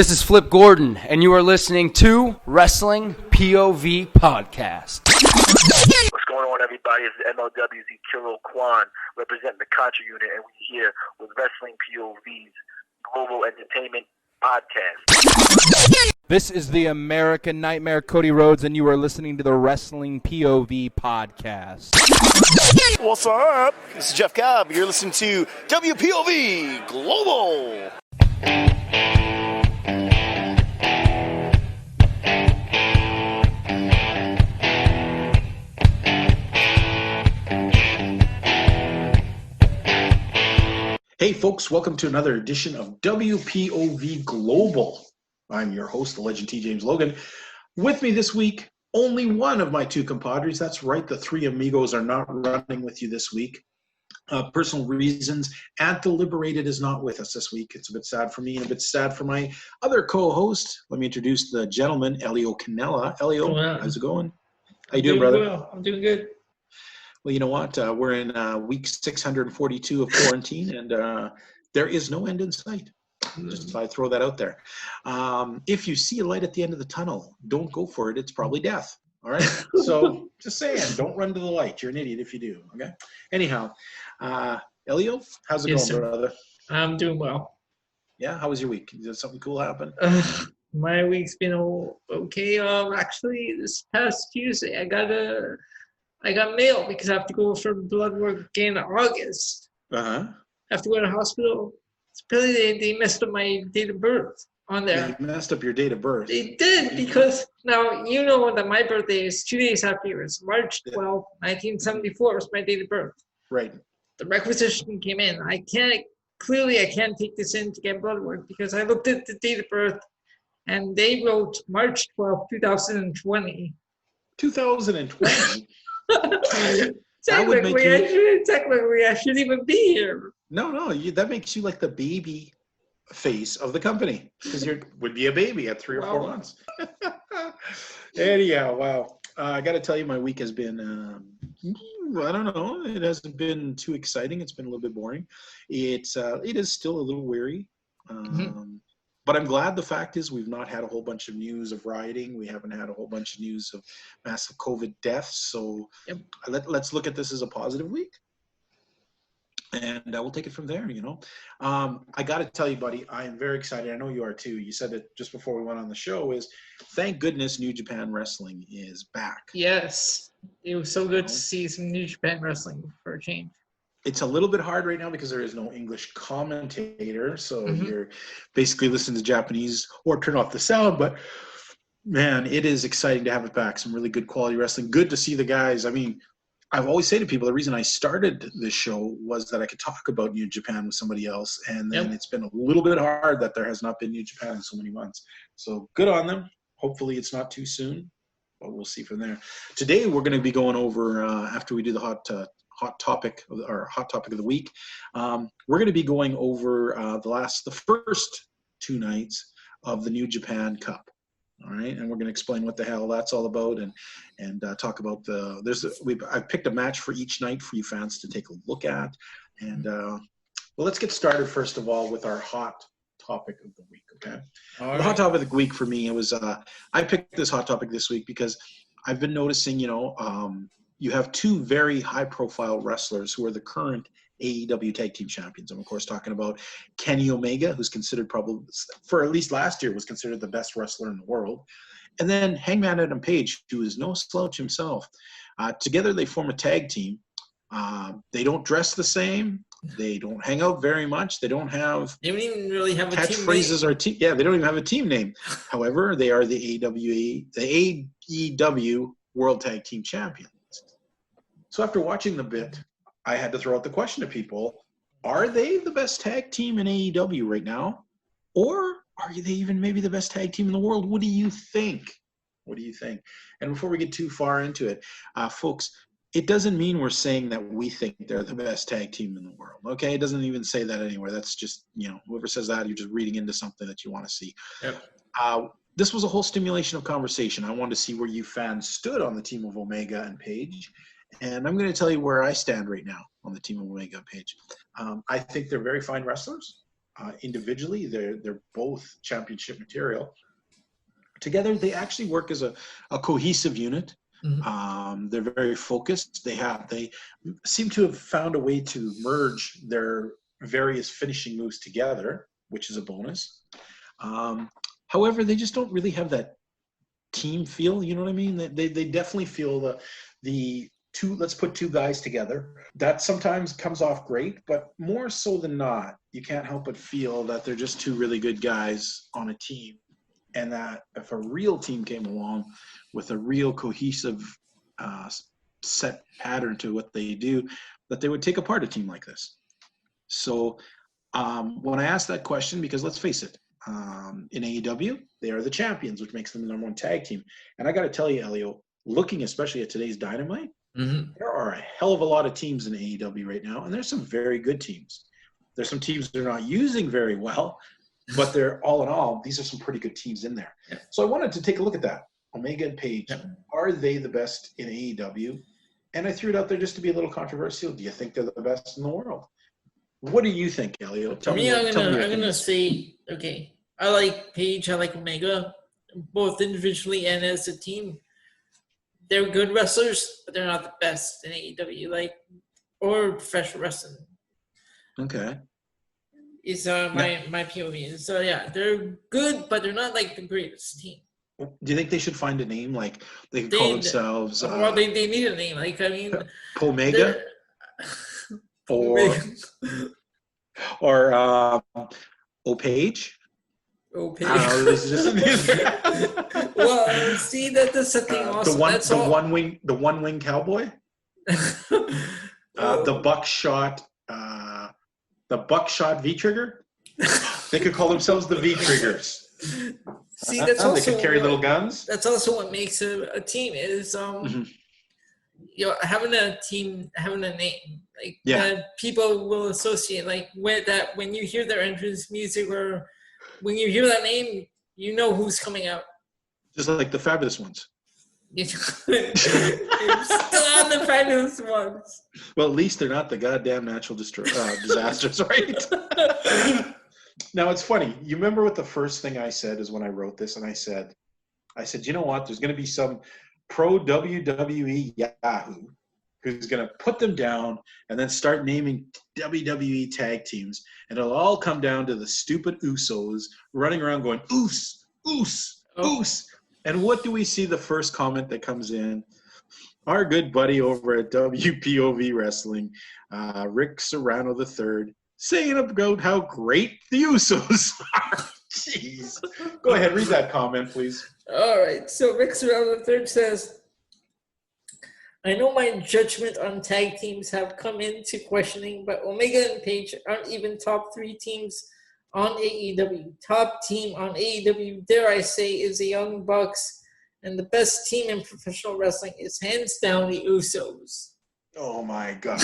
This is Flip Gordon, and you are listening to Wrestling POV Podcast. What's going on, everybody? It's MLW's Kiro Kwan representing the Contra Unit, and we're here with Wrestling POV's Global Entertainment Podcast. This is the American Nightmare, Cody Rhodes, and you are listening to the Wrestling POV Podcast. What's up? This is Jeff Cobb. You're listening to WPOV Global. Hey folks, welcome to another edition of WPOV Global. I'm your host, the legend T. James Logan. With me this week, only one of my two compadres. That's right, the three amigos are not running with you this week. Personal reasons, and the Liberated is not with us this week. It's a bit sad for me and a bit sad for my other co-host. Let me introduce the gentleman, Elio Canella. Elio, how's it going? How you doing, brother? Well. I'm doing good. Well, you know what? We're in week 642 of quarantine, and there is no end in sight. Just I throw that out there. If you see a light at the end of the tunnel, don't go for it. It's probably death. All right? So just saying, don't run to the light. You're an idiot if you do. Okay? Anyhow, Elio, how's it going, brother? I'm doing well. Yeah? How was your week? Did something cool happen? My week's been okay. Actually, this past Tuesday, I got mail because I have to go for blood work again in August. Uh-huh. I have to go to the hospital. It's really they messed up my date of birth on there. They messed up your date of birth. They did because now you know that my birthday is 2 days after yours. March 12, 1974 was my date of birth. Right. The requisition came in. I can't take this in to get blood work because I looked at the date of birth and they wrote March 12, 2020. 2020? Technically, I shouldn't even be here. No, that makes you like the baby face of the company because you would be a baby at 3 or 4 months. Anyhow, wow. I got to tell you, my week has been, I don't know, it hasn't been too exciting. It's been a little bit boring. It is still a little weary. But I'm glad the fact is we've not had a whole bunch of news of rioting. We haven't had a whole bunch of news of massive COVID deaths. So let's look at this as a positive week. And we'll take it from there, you know. I got to tell you, buddy, I am very excited. I know you are too. You said it just before we went on the show is thank goodness New Japan Wrestling is back. Yes. It was so good to see some New Japan Wrestling for a change. It's a little bit hard right now because there is no English commentator. So you're basically listening to Japanese or turn off the sound. But, man, it is exciting to have it back. Some really good quality wrestling. Good to see the guys. I mean, I've always said to people the reason I started this show was that I could talk about New Japan with somebody else. And then it's been a little bit hard that there has not been New Japan in so many months. So good on them. Hopefully it's not too soon. But we'll see from there. Today we're going to be going over, after we do the hot topic of the week. We're going to be going over the first 2 nights of the New Japan Cup. All right, and we're going to explain what the hell that's all about and talk about I've picked a match for each night for you fans to take a look at. And well, let's get started first of all with our hot topic of the week. Okay, the hot topic of the week for me it was I picked this hot topic this week because I've been noticing, you have 2 very high-profile wrestlers who are the current AEW Tag Team Champions. I'm, of course, talking about Kenny Omega, who's considered probably, for at least last year, was considered the best wrestler in the world. And then Hangman Adam Page, who is no slouch himself. Together, they form a tag team. They don't dress the same. They don't hang out very much. They don't even really have a catchphrases team name. They don't even have a team name. However, they are the AEW World Tag Team Champions. So after watching the bit, I had to throw out the question to people, are they the best tag team in AEW right now? Or are they even maybe the best tag team in the world? What do you think? And before we get too far into it, folks, it doesn't mean we're saying that we think they're the best tag team in the world, okay? It doesn't even say that anywhere. That's just, whoever says that, you're just reading into something that you want to see. Yep. This was a whole stimulation of conversation. I wanted to see where you fans stood on the team of Omega and Page. And I'm going to tell you where I stand right now on the team of Omega and Page. I think they're very fine wrestlers. individually, they're both championship material. Together, they actually work as a cohesive unit. They're very focused. They seem to have found a way to merge their various finishing moves together, which is a bonus. However, they just don't really have that team feel. You know what I mean? They definitely feel the two. Let's put two guys together. That sometimes comes off great, but more so than not, you can't help but feel that they're just two really good guys on a team. And that if a real team came along with a real cohesive set pattern to what they do, that they would take apart a team like this. So when I asked that question, because let's face it, in AEW, they are the champions, which makes them the number one tag team. And I got to tell you, Elio, looking especially at today's Dynamite, there are a hell of a lot of teams in AEW right now, and there's some very good teams. There's some teams they're not using very well, but they're all in all, these are some pretty good teams in there. Yeah. So I wanted to take a look at that. Omega and Page, are they the best in AEW? And I threw it out there just to be a little controversial. Do you think they're the best in the world? What do you think, Elio? For me, I'm gonna say, okay, I like Page, I like Omega, both individually and as a team. They're good wrestlers, but they're not the best in AEW, or professional wrestling. Okay. Is my POV. So yeah, they're good, but they're not the greatest team. Do you think they should find a name? They could call themselves well, they need a name. Pomega? or Opage? Well, see, that's the thing also. The one wing cowboy? The buckshot V-trigger? They could call themselves the V-triggers. See, that's also they could carry little guns. That's also what makes a team is having a team, having a name that people will associate with that. When you hear their entrance music or when you hear that name, you know who's coming out. Just like the Fabulous Ones. You're still on the Fabulous Ones. Well, at least they're not the goddamn natural disasters, right? Now, it's funny. You remember what the first thing I said is when I wrote this, and I said, you know what? There's going to be some pro-WWE Yahoo who's going to put them down and then start naming WWE tag teams, and it'll all come down to the stupid Usos running around going, oos, oos, oos. And what do we see the first comment that comes in? Our good buddy over at WPOV Wrestling, Rick Serrano III, saying about how great the Usos are. Jeez. Go ahead, read that comment, please. All right. So Rick Serrano III says, I know my judgment on tag teams have come into questioning, but Omega and Page aren't even top 3 teams on AEW. Top team on AEW, dare I say, is the Young Bucks, and the best team in professional wrestling is hands down the Usos. Oh my God.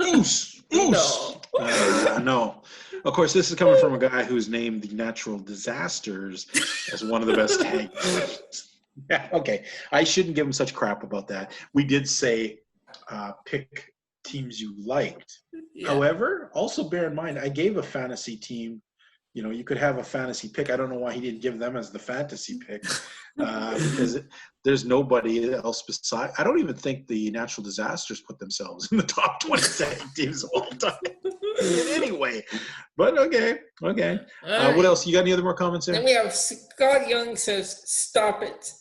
Oos. No. Of course, this is coming from a guy who's named the Natural Disasters as one of the best tag teams. Yeah, okay. I shouldn't give him such crap about that. We did say pick teams you liked. Yeah. However, also bear in mind, I gave a fantasy team. You could have a fantasy pick. I don't know why he didn't give them as the fantasy pick because there's nobody else beside. I don't even think the Natural Disasters put themselves in the top 20 tag teams of all time. Anyway, but okay. What else? You got any other more comments there? Then we have Scott Young says, stop it.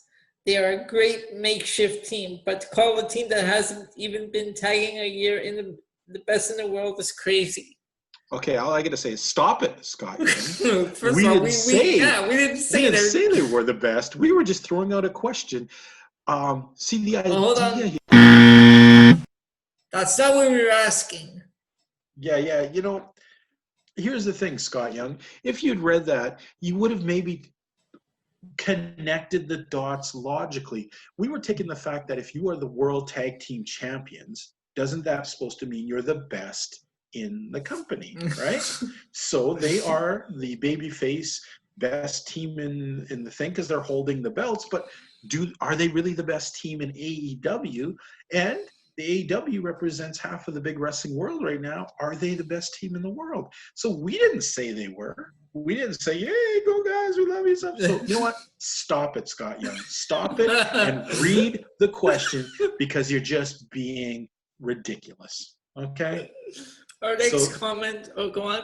They are a great makeshift team, but to call a team that hasn't even been tagging a year in the best in the world is crazy. Okay, all I got to say is stop it, Scott. We didn't say they were the best. We were just throwing out a question. See the idea. Hold on. That's not what we were asking. Yeah. Here's the thing, Scott Young. If you'd read that, you would have maybe connected the dots logically. We were taking the fact that if you are the World Tag Team Champions, doesn't that supposed to mean you're the best in the company, right? So they are the babyface best team in the thing because they're holding the belts, but are they really the best team in AEW? And the AEW represents half of the big wrestling world right now. Are they the best team in the world? So we didn't say they were. We didn't say, "Yay, go guys, we love you." So you know what? Stop it, Scott Young. Stop it and read the question, because you're just being ridiculous. Okay? Our next comment. Oh, go on.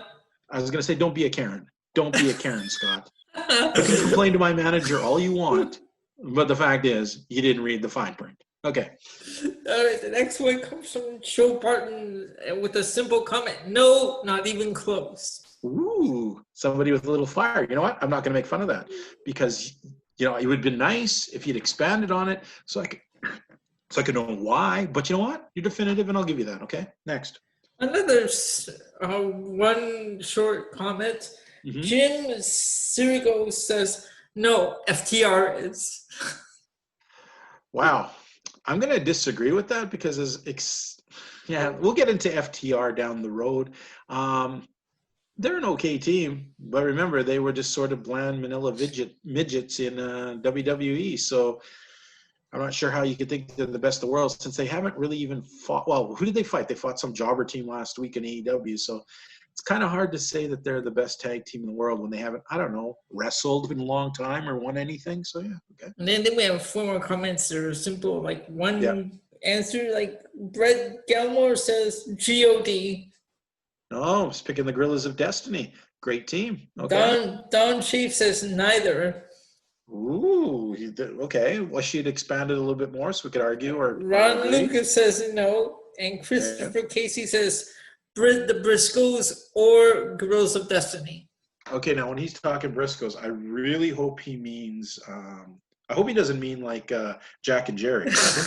I was going to say, don't be a Karen. Don't be a Karen, Scott. You can complain to my manager all you want, but the fact is, you didn't read the fine print. Okay. All right, the next one comes from Joe Barton with a simple comment. No, not even close. Ooh, somebody with a little fire. You know what? I'm not going to make fun of that, because, it would have been nice if you'd expanded on it so I could know why. But you know what? You're definitive, and I'll give you that. Okay. Next. Another one short comment. Mm-hmm. Jim Sirigo says, no, FTR is. Wow. I'm going to disagree with that, because we'll get into FTR down the road. They're an okay team, but remember, they were just sort of bland manila midgets in WWE. So I'm not sure how you could think they're the best in the world, since they haven't really even fought. Well, who did they fight? They fought some jobber team last week in AEW. So it's kind of hard to say that they're the best tag team in the world when they haven't, I don't know, wrestled in a long time or won anything. So, yeah, okay. And then we have 4 more comments that are simple, like one answer. Like Brett Galmore says, G.O.D. No, it's picking the Gorillas of Destiny. Great team. Okay. Don Chief says neither. Ooh, okay. Well, she'd expanded a little bit more so we could argue. Or Ron Lucas says no. And Christopher Casey says the Briscoes or Gorillas of Destiny. Okay, now when he's talking Briscoes, I really hope he means I hope he doesn't mean like Jack and Jerry. Is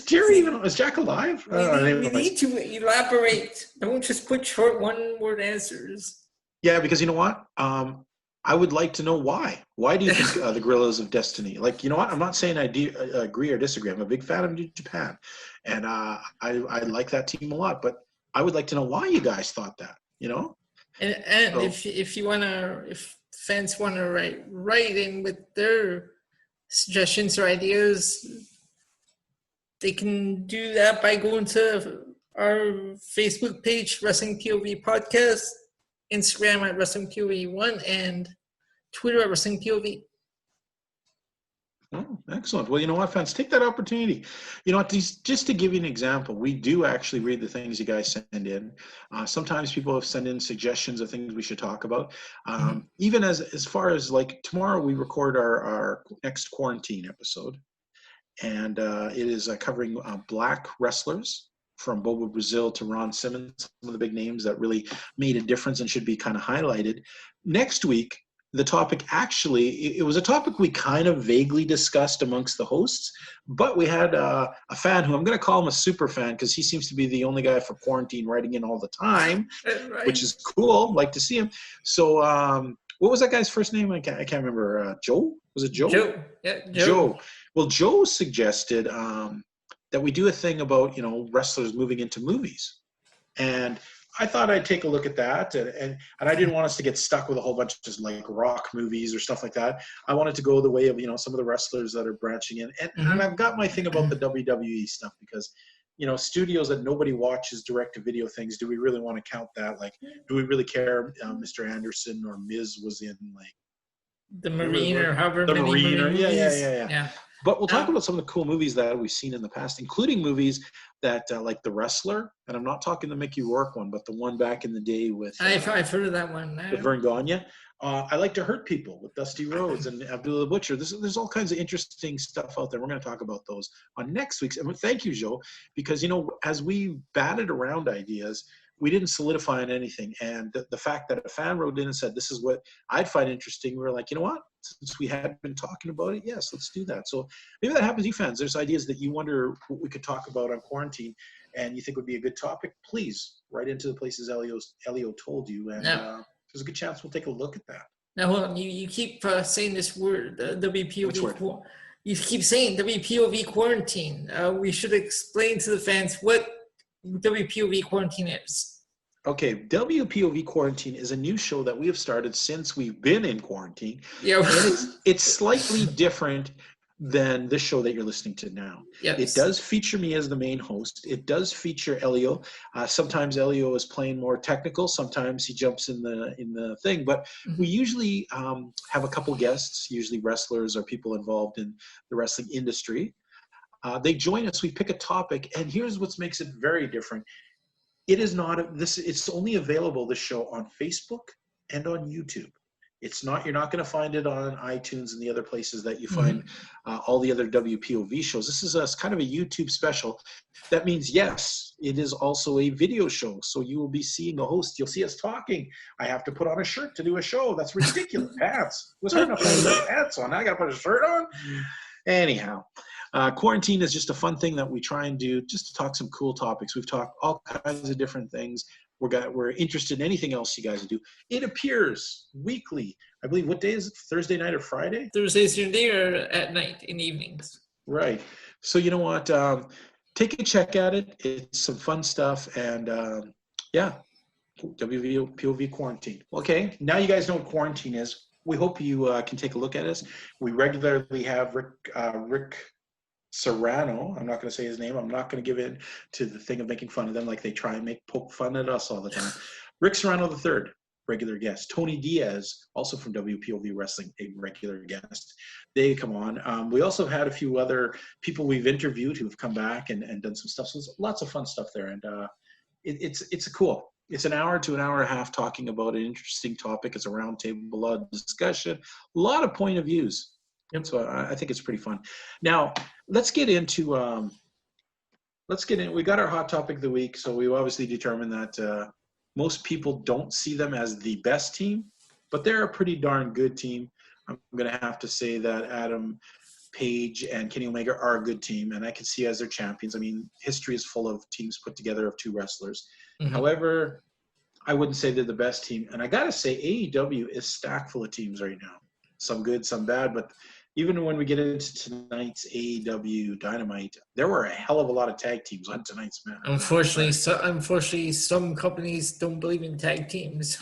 Jerry even? Is Jack alive? We need to elaborate. Don't just put short one-word answers. Yeah, because you know what? I would like to know why. Why do you think the Gorillas of Destiny? Like, you know what? I'm not saying I agree or disagree. I'm a big fan of New Japan, and I like that team a lot. But I would like to know why you guys thought that. And so, if fans want to write in with their suggestions or ideas, they can do that by going to our Facebook page, Wrestling POV Podcast, Instagram at Wrestling POV 1, and Twitter at Wrestling POV. Oh, excellent. Well, you know what, fans, take that opportunity. You know what, just to give you an example, we do actually read the things you guys send in. Sometimes people have sent in suggestions of things we should talk about. Even as far as like tomorrow, we record our next quarantine episode, and it is covering black wrestlers from Bobo Brazil to Ron Simmons, some of the big names that really made a difference and should be kind of highlighted. Next week, the topic actually, it was a topic we kind of vaguely discussed amongst the hosts, but we had a fan who I'm going to call him a super fan because he seems to be the only guy for quarantine writing in all the time, right, which is cool. Like to see him. So what was that guy's first name? I can't remember. Joe? Was it Joe? Joe. Yeah, Joe. Well, Joe suggested that we do a thing about, wrestlers moving into movies. And I thought I'd take a look at that, and I didn't want us to get stuck with a whole bunch of just like rock movies or stuff like that. I wanted to go the way of, some of the wrestlers that are branching in. And I've got my thing about the WWE stuff because, studios that nobody watches direct-to-video things, do we really want to count that? Like, do we really care Mr. Anderson or Miz was in, like, The Marine or however the many Marine or, movies. Yeah. But we'll talk about some of the cool movies that we've seen in the past, including movies that like The Wrestler, and I'm not talking the Mickey Rourke one, but the one back in the day with I've heard of that one. With Vern Gagne. I Like to Hurt People with Dusty Rhodes and Abdullah the Butcher. There's all kinds of interesting stuff out there. We're going to talk about those on next week's. And thank you, Joe, because as we batted around ideas, we didn't solidify on anything. And the fact that a fan wrote in and said, this is what I'd find interesting, we were like, you know what? Since we had been talking about it, yes, let's do that. So maybe that happens to you fans. There's ideas that you wonder what we could talk about on quarantine and you think would be a good topic. Please write into the places Elio told you. And there's a good chance we'll take a look at that. Now, hold on. You keep saying this word, WPOV. You keep saying WPOV quarantine. We should explain to the fans what WPOV quarantine is. Okay, WPOV Quarantine is a new show that we have started since we've been in quarantine. Yeah, and it's slightly different than this show that you're listening to now. Yes. It does feature me as the main host. It does feature Elio. Sometimes Elio is playing more technical. Sometimes he jumps in the thing. But we usually have a couple guests, usually wrestlers or people involved in the wrestling industry. They join us. We pick a topic, and here's what makes it very different. It is not this. It's only available, this show, on Facebook and on YouTube. It's not. You're not going to find it on iTunes and the other places that you find all the other WPOV shows. This is a kind of a YouTube special. That means, yes, it is also a video show. So you will be seeing a host. You'll see us talking. I have to put on a shirt to do a show. That's ridiculous. Pants. It was hard enough to put pants on. I got to put a shirt on. Anyhow, quarantine is just a fun thing that we try and do just to talk some cool topics. We've talked all kinds of different things. We're interested in anything else you guys do. It appears weekly. I believe, what day is it? Thursday night or Friday? Thursday, Sunday, or at night, in the evenings. Right. So you know what? Take a check at it. It's some fun stuff. And WPOV Quarantine. Okay, now you guys know what quarantine is. We hope you can take a look at us. We regularly have Rick Serrano. I'm not going to say his name. I'm not going to give in to the thing of making fun of them like they try and poke fun at us all the time. Rick Serrano III, regular guest. Tony Diaz, also from WPOV Wrestling, a regular guest. They come on. We also have had a few other people we've interviewed who have come back and done some stuff. So there's lots of fun stuff there. And it's cool. It's an hour to an hour and a half talking about an interesting topic. It's a roundtable discussion, a lot of point of views. Yep. So I think it's pretty fun. Now, let's get into we got our hot topic of the week. So we obviously determined that most people don't see them as the best team, but they're a pretty darn good team. I'm going to have to say that Adam Page and Kenny Omega are a good team, and I can see as their champions. I mean, history is full of teams put together of two wrestlers. However, I wouldn't say they're the best team. And I got to say, AEW is stacked full of teams right now. Some good, some bad. But even when we get into tonight's AEW Dynamite, there were a hell of a lot of tag teams on tonight's match. Unfortunately, some companies don't believe in tag teams.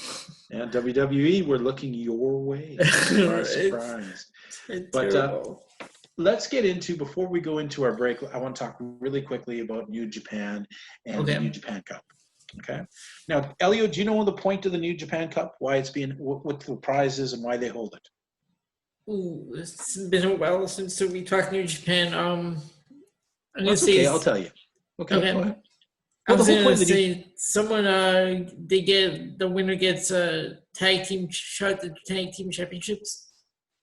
And WWE, we're looking your way. Surprise. But let's get into, before we go into our break, I want to talk really quickly about New Japan and the New Japan Cup. Okay. Now, Elio, do you know the point of the New Japan Cup? Why it's being, what the prize is, and why they hold it? Ooh, it's been a while since we talked New Japan. That's okay. I'll tell you. Okay. Go ahead. I was going to say the winner gets a tag team shot, the tag team championships.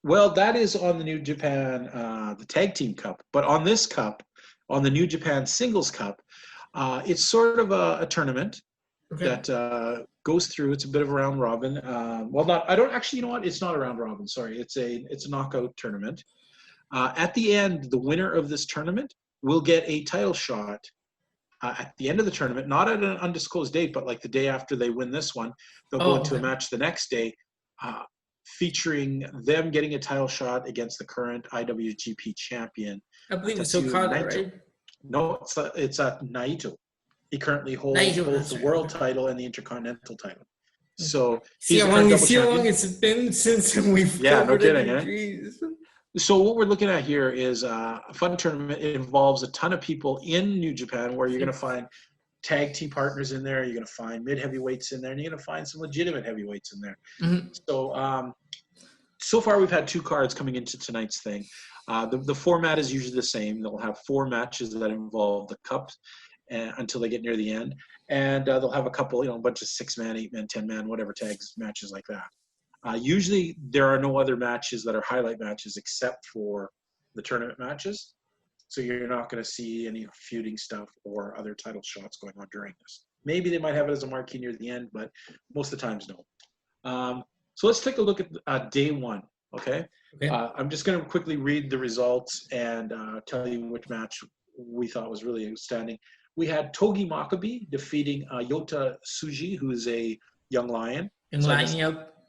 Well, that is on the New Japan, the Tag Team Cup. But on this cup, on the New Japan Singles Cup, it's sort of a tournament that goes through. It's a bit of a round robin. You know what? It's not a round robin. Sorry. It's a knockout tournament. At the end, the winner of this tournament will get a title shot at the end of the tournament, not at an undisclosed date, but like the day after they win this one, they'll go into a match the next day, featuring them getting a title shot against the current IWGP champion. I believe it's Okada, right? No, it's Naito. He currently holds both the world title and the Intercontinental title. So see how long it's been since we've covered it. So what we're looking at here is a fun tournament. It involves a ton of people in New Japan, where you're going to find tag team partners in there. You're going to find mid-heavyweights in there, and you're going to find some legitimate heavyweights in there. So far we've had 2 cards coming into tonight's thing. The format is usually the same. They'll have 4 matches that involve the cup until they get near the end. And they'll have a couple, a bunch of 6-man, 8-man, 10-man, whatever tags, matches like that. Usually there are no other matches that are highlight matches except for the tournament matches. So you're not going to see any feuding stuff or other title shots going on during this. Maybe they might have it as a marquee near the end, but most of the times no. So let's take a look at day 1, okay? I'm just going to quickly read the results and tell you which match we thought was really outstanding. We had Togi Makabe defeating Yota Tsuji, who is a young lion.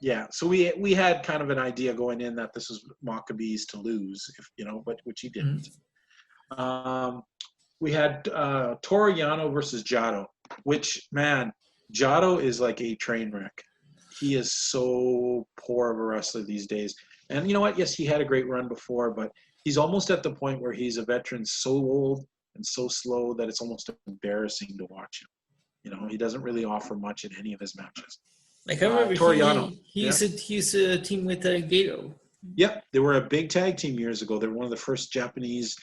Yeah, so we had kind of an idea going in that this was Makabe's to lose, but which he didn't. We had Toru Yano versus Jado, which, man, Jado is like a train wreck. He is so poor of a wrestler these days. And you know what? Yes, he had a great run before, but he's almost at the point where he's a veteran so old and so slow that it's almost embarrassing to watch him. You know, he doesn't really offer much in any of his matches. Like I remember Toriano. he used a team with Gato. Yep, they were a big tag team years ago. They were one of the first Japanese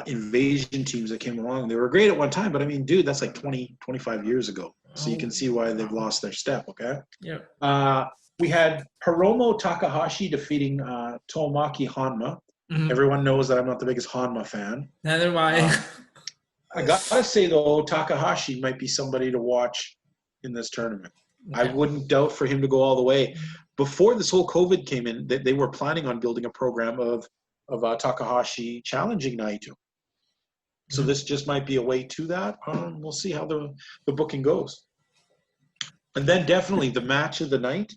invasion teams that came along. They were great at one time, but I mean, dude, that's like 20, 25 years ago. So you can see why they've lost their step, okay? Yeah. We had Hiromu Takahashi defeating Tomoaki Hanma. Mm-hmm. Everyone knows that I'm not the biggest Hanma fan. Neither am I. I gotta say, though, Takahashi might be somebody to watch in this tournament. Okay. I wouldn't doubt for him to go all the way. Before this whole COVID came in, they were planning on building a program of Takahashi challenging Naito. So this just might be a way to that. We'll see how the booking goes. And then definitely the match of the night,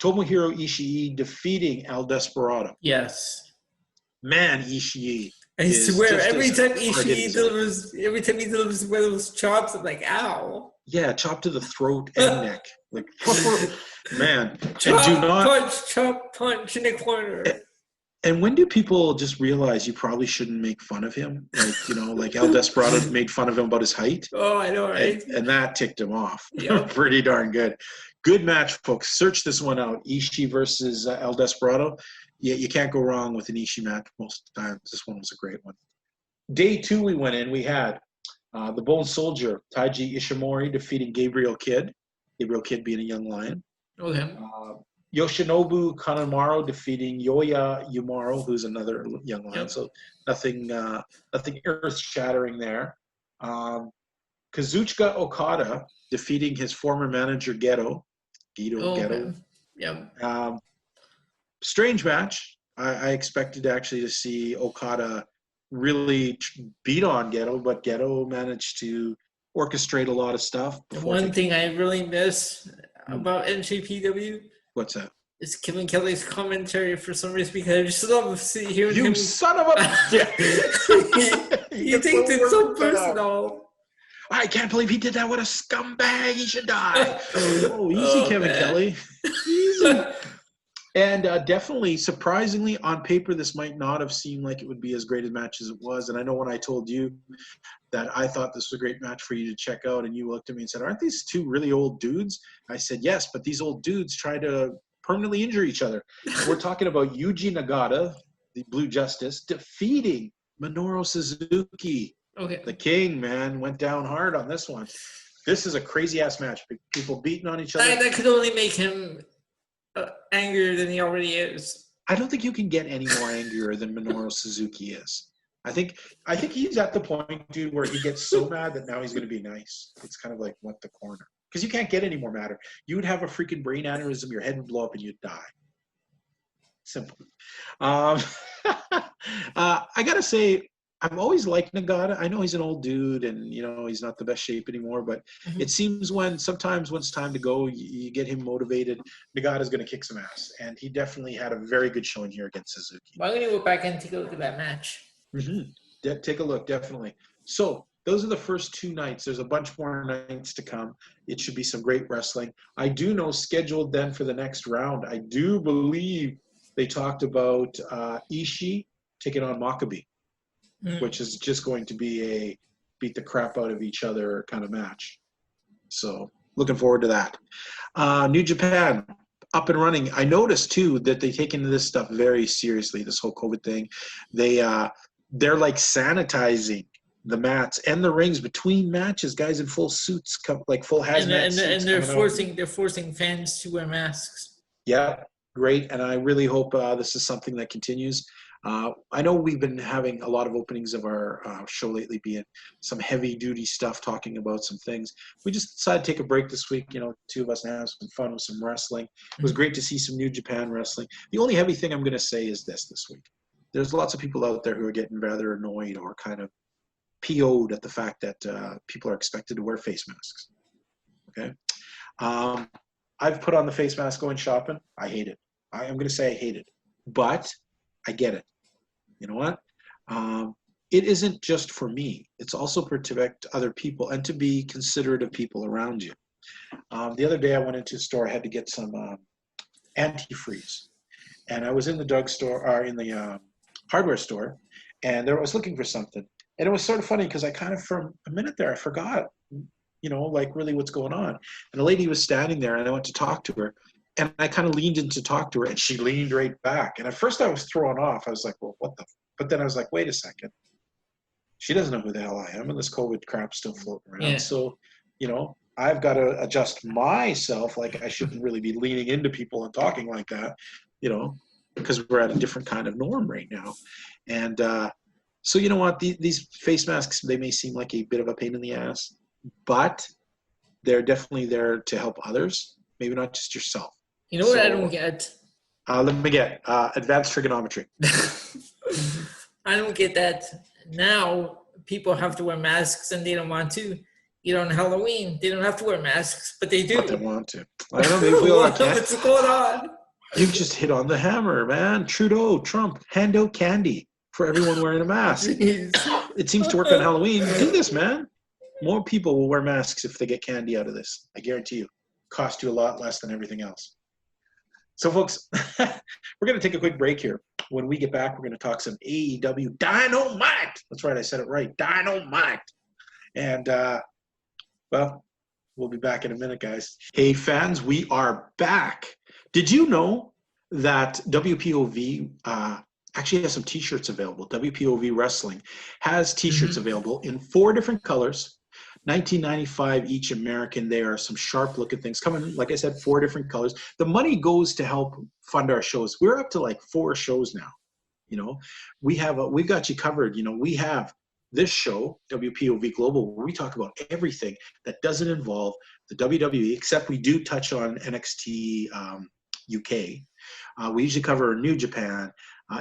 Tomohiro Ishii defeating El Desperado. Yes. Man, Ishii. I swear, every time he delivers one of those chops, I'm like, ow. Yeah, chop to the throat and neck. Like, man. Chop, and do not punch in the corner. And when do people just realize you probably shouldn't make fun of him? Like, you know, like El Desperado made fun of him about his height. Oh, I know, right? And that ticked him off. Yep. Pretty darn good. Good match, folks. Search this one out. Ishii versus El Desperado. Yeah, you can't go wrong with an Ishii match most times. This one was a great one. Day 2 we went in. We had the Bone Soldier, Taiji Ishimori, defeating Gabriel Kidd. Gabriel Kidd being a young lion. Okay. Yoshinobu Kanemaru defeating Yoya Umaru, who's another young lion. Yep. So nothing earth-shattering there. Kazuchika Okada defeating his former manager Geto. Geto. Yeah. Strange match. I expected actually to see Okada really beat on Geto, but Geto managed to orchestrate a lot of stuff. The one thing I really miss about NJPW. What's that? It's Kevin Kelly's commentary for some reason, because I just love hearing him. You son of a... he takes it so personal. I can't believe he did that with a scumbag. He should die. Easy, Kevin Kelly. Easy. And definitely, surprisingly, on paper, this might not have seemed like it would be as great a match as it was. And I know when I told you that I thought this was a great match for you to check out, and you looked at me and said, aren't these two really old dudes? I said, yes, but these old dudes try to permanently injure each other. We're talking about Yuji Nagata, the Blue Justice, defeating Minoru Suzuki. Okay. The king, man, went down hard on this one. This is a crazy-ass match. People beating on each other. That could only make him angrier than he already is. I don't think you can get any more angrier than Minoru Suzuki is. I think he's at the point, dude, where he gets so mad that now he's going to be nice. It's kind of like what the corner. Because you can't get any more madder. You would have a freaking brain aneurysm, your head would blow up, and you'd die. Simple. I got to say, I've always liked Nagata. I know he's an old dude and, you know, he's not the best shape anymore, but it seems sometimes when it's time to go, you get him motivated. Nagata's going to kick some ass. And he definitely had a very good showing here against Suzuki. Why don't you go back and take a look at that match? Take a look, definitely. So those are the first 2 nights. There's a bunch more nights to come. It should be some great wrestling. I do know scheduled then for the next round, I do believe they talked about Ishii taking on Maccabi. Which is just going to be a beat the crap out of each other kind of match. So looking forward to that. New Japan, up and running. I noticed, too, that they take into this stuff very seriously, this whole COVID thing. They're like sanitizing the mats and the rings between matches, guys in full suits, like full hazmat suits. And they're forcing fans to wear masks. Yeah, great. And I really hope this is something that continues. I know we've been having a lot of openings of our show lately, being some heavy-duty stuff, talking about some things. We just decided to take a break this week, you know, 2 of us, and have some fun with some wrestling. It was great to see some New Japan wrestling. The only heavy thing I'm going to say is this week. There's lots of people out there who are getting rather annoyed or kind of PO'd at the fact that people are expected to wear face masks. Okay? I've put on the face mask going shopping. I hate it. I'm going to say I hate it. But I get it. You know what? It isn't just for me. It's also to protect other people and to be considerate of people around you. The other day I went into a store. I had to get some antifreeze, and I was in the drugstore or in the hardware store, and I was looking for something. And it was sort of funny because I kind of, for a minute there, I forgot, like really what's going on. And a lady was standing there, and I went to talk to her, and I kind of leaned in to talk to her, and she leaned right back. And at first I was thrown off. I was like, well, what the? But then I was like, wait a second. She doesn't know who the hell I am, and this COVID crap's still floating around. Yeah. So, I've got to adjust myself. Like I shouldn't really be leaning into people and talking like that, because we're at a different kind of norm right now. And so you know what? These face masks, they may seem like a bit of a pain in the ass, but they're definitely there to help others, maybe not just yourself. You know what I don't get? Let me get advanced trigonometry. I don't get that. Now people have to wear masks and they don't want to. On Halloween, they don't have to wear masks, but they do. But they want to. I don't know. Maybe we all can. What's going on? You just hit on the hammer, man. Trudeau, Trump, hand out candy for everyone wearing a mask. Jeez. It seems to work on Halloween. Do this, man. More people will wear masks if they get candy out of this. I guarantee you. Cost you a lot less than everything else. So, folks, we're going to take a quick break here. When we get back, we're going to talk some AEW Dynamite. That's right. I said it right. Dynamite. And, well, we'll be back in a minute, guys. Hey, fans, we are back. Did you know that WPOV actually has some T-shirts available? WPOV Wrestling has T-shirts available in 4 different colors, $19.95 each American. They are some sharp-looking things coming, like I said, 4 different colors. The money goes to help fund our shows. We're up to like 4 shows now. We've got you covered. We have this show, WPOV Global, where we talk about everything that doesn't involve the WWE, except we do touch on NXT UK. We usually cover New Japan.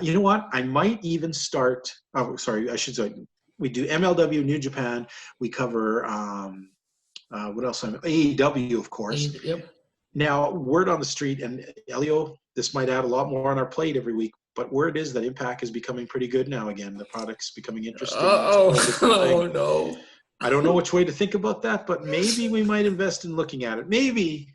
You know what? I might even start. Oh, sorry, I should say we do MLW New Japan. We cover what else? AEW, of course. Yep. Now, word on the street, and Elio, this might add a lot more on our plate every week. But word is that Impact is becoming pretty good now again. The product's becoming interesting. Oh no. I don't know which way to think about that, but maybe we might invest in looking at it. Maybe.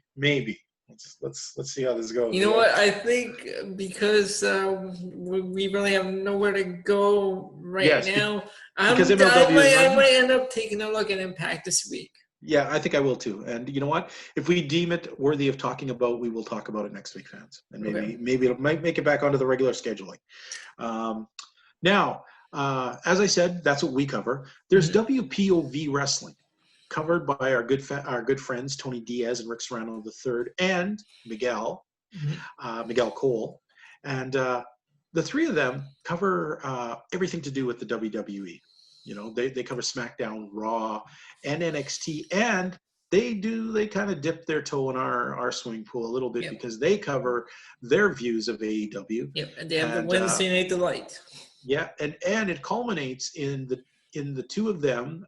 Let's see how this goes. You know what? I think because we really have nowhere to go now. I might end up taking a look at Impact this week. Yeah, I think I will too. And you know what? If we deem it worthy of talking about, we will talk about it next week, fans. And maybe it might make it back onto the regular scheduling. Now, as I said, that's what we cover. There's WPOV Wrestling, covered by our good friends Tony Diaz and Rick Serrano III and Miguel Cole. And the 3 of them cover everything to do with the WWE. They cover SmackDown, Raw, and NXT, and they kind of dip their toe in our swimming pool a little bit because they cover their views of AEW. Yep, and they have the Wednesday Night Delight. Yeah, and it culminates in the 2 of them,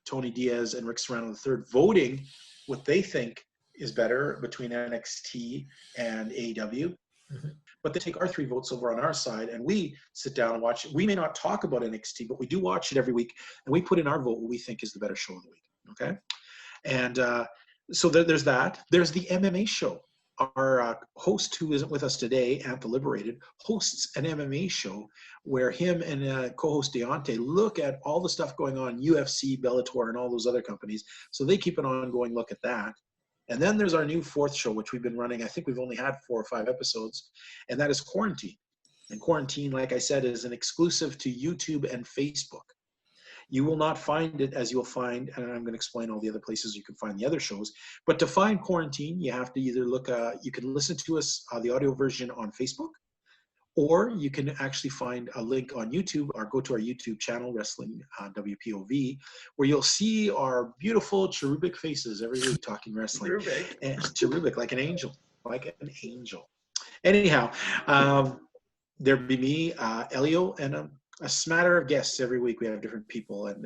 Tony Diaz and Rick Serrano III, voting what they think is better between NXT and AEW. But they take our 3 votes over on our side, and we sit down and watch it. We may not talk about NXT, but we do watch it every week, and we put in our vote what we think is the better show of the week. Okay? And so there's that. There's the MMA show. Our host, who isn't with us today, Antha Liberated, hosts an MMA show where him and co-host Deontay look at all the stuff going on, UFC, Bellator, and all those other companies. So they keep an ongoing look at that. And then there's our new 4th show, which we've been running. I think we've only had 4 or 5 episodes, and that is Quarantine. And Quarantine, like I said, is an exclusive to YouTube and Facebook. You will not find it as you'll find, and I'm going to explain all the other places you can find the other shows. But to find Quarantine, you have to either look, you can listen to us, the audio version on Facebook, or you can actually find a link on YouTube or go to our YouTube channel, Wrestling WPOV, where you'll see our beautiful cherubic faces every week talking wrestling. Cherubic, like an angel. Anyhow, there'll be me, Elio, and a smatter of guests every week. We have different people and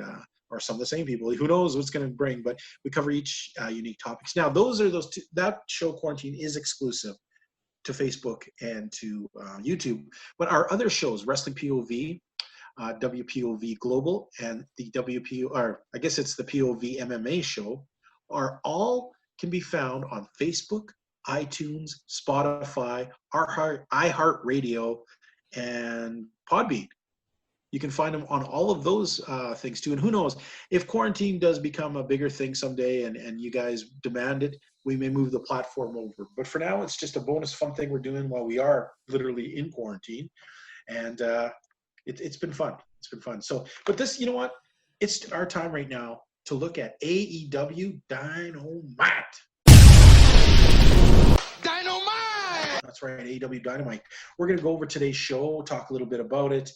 or some of the same people. Who knows what's going to bring, but we cover each unique topics. Now, those 2, that show Quarantine is exclusive to Facebook and to YouTube. But our other shows, Wrestling POV, WPOV Global, and the the POV MMA show, are all can be found on Facebook, iTunes, Spotify, iHeartRadio, and Podbean. You can find them on all of those things too. And who knows, if quarantine does become a bigger thing someday and you guys demand it, we may move the platform over. But for now, it's just a bonus fun thing we're doing while we are literally in quarantine. And it's been fun. It's been fun. So, but this, you know what? It's our time right now to look at AEW Dynamite. That's right, AEW Dynamite. We're going to go over today's show, talk a little bit about it.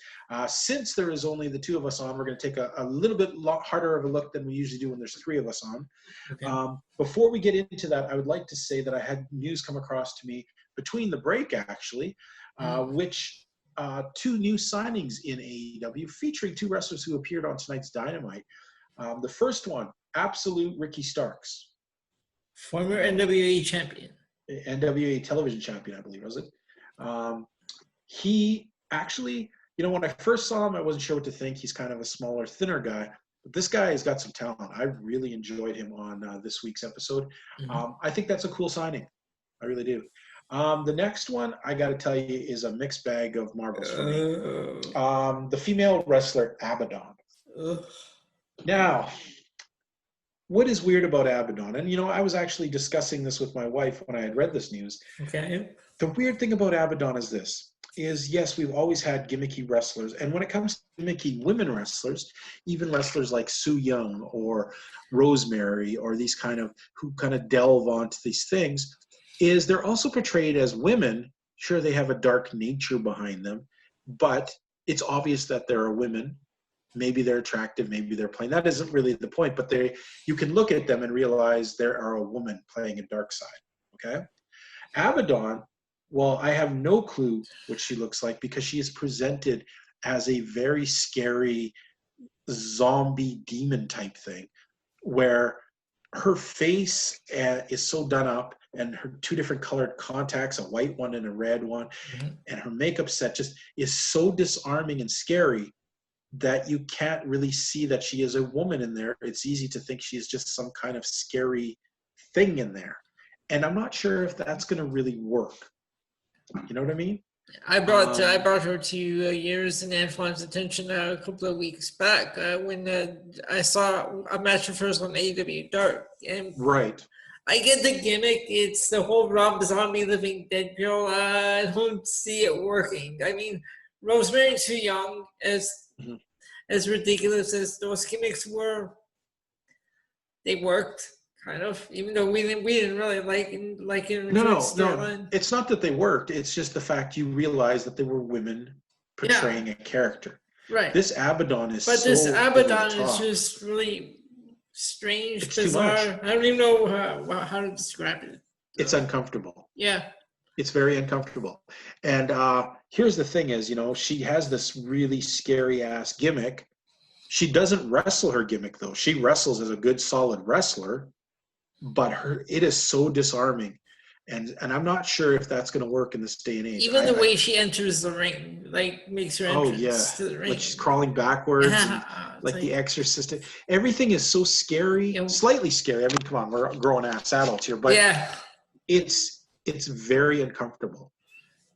Since there is only the two of us on, we're going to take a little bit harder of a look than we usually do when there's three of us on. Okay. Before we get into that, I would like to say that I had news come across to me between the break, actually, which two new signings in AEW featuring two wrestlers who appeared on tonight's Dynamite. The first one, Absolute Ricky Starks. Former NWA champion. NWA television champion, I believe, was it? He actually, you know, when I first saw him, I wasn't sure what to think. He's kind of a smaller, thinner guy. But this guy has got some talent. I really enjoyed him on this week's episode. I think that's a cool signing. I really do. The next one, I got to tell you, is a mixed bag of marbles for me. The female wrestler, Abaddon. Now, what is weird about Abaddon? And, you know, I was actually discussing this with my wife when I had read this news. Okay. The weird thing about Abaddon is this, yes, we've always had gimmicky wrestlers. And when it comes to gimmicky women wrestlers, even wrestlers like Sue Young or Rosemary or these who kind of delve onto these things, is they're also portrayed as women. Sure, they have a dark nature behind them, but it's obvious that there are women. Maybe they're attractive, maybe they're plain. That isn't really the point, but you can look at them and realize there are a woman playing a dark side, okay? Abaddon, well, I have no clue what she looks like because she is presented as a very scary zombie demon type thing where her face is so done up and her two different colored contacts, a white one and a red one, and her makeup set just is so disarming and scary that you can't really see that she is a woman in there. It's easy to think she's just some kind of scary thing in there. And I'm not sure if that's going to really work. You know what I mean? I brought her to yours and Antoine's attention a couple of weeks back when I saw a match of hers on AEW Dark. And right. I get the gimmick. It's the whole Rob Zombie Living Dead girl. I don't see it working. I mean, Rosemary Sue Young, as ridiculous as those gimmicks were, they worked kind of. Even though we didn't really like it. No. It's not that they worked. It's just the fact you realize that they were women portraying a character. Right. This Abaddon is. But this Abaddon is just really strange, it's bizarre. I don't even know how to describe it. It's uncomfortable. Yeah. It's very uncomfortable. And here's the thing is, you know, she has this really scary-ass gimmick. She doesn't wrestle her gimmick, though. She wrestles as a good, solid wrestler, but it is so disarming. And I'm not sure if that's going to work in this day and age. Even the way she enters the ring, like, makes her entrance to the ring. Like she's crawling backwards, and, like The Exorcist. Everything is so scary, slightly scary. I mean, come on, we're grown-ass adults here. But it's very uncomfortable.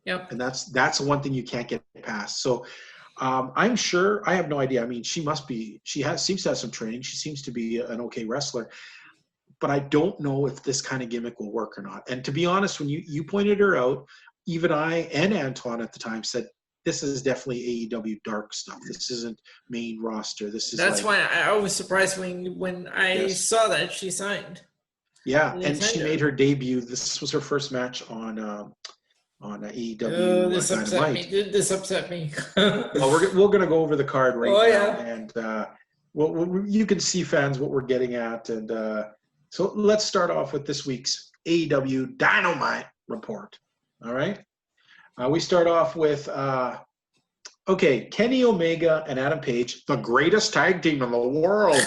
Yep. And that's one thing you can't get past. So I'm sure, I have no idea. I mean, seems to have some training. She seems to be an okay wrestler. But I don't know if this kind of gimmick will work or not. And to be honest, when you pointed her out, even I and Antoine at the time said, this is definitely AEW Dark stuff. This isn't main roster. That's why I was surprised when I saw that she signed. Yeah, and she made her debut. This was her first match on AEW Dynamite. This upset me. Well, we're going to go over the card now, and you can see, fans, what we're getting at. And so let's start off with this week's AEW Dynamite report. All right, we start off with Kenny Omega and Adam Page, the greatest tag team in the world.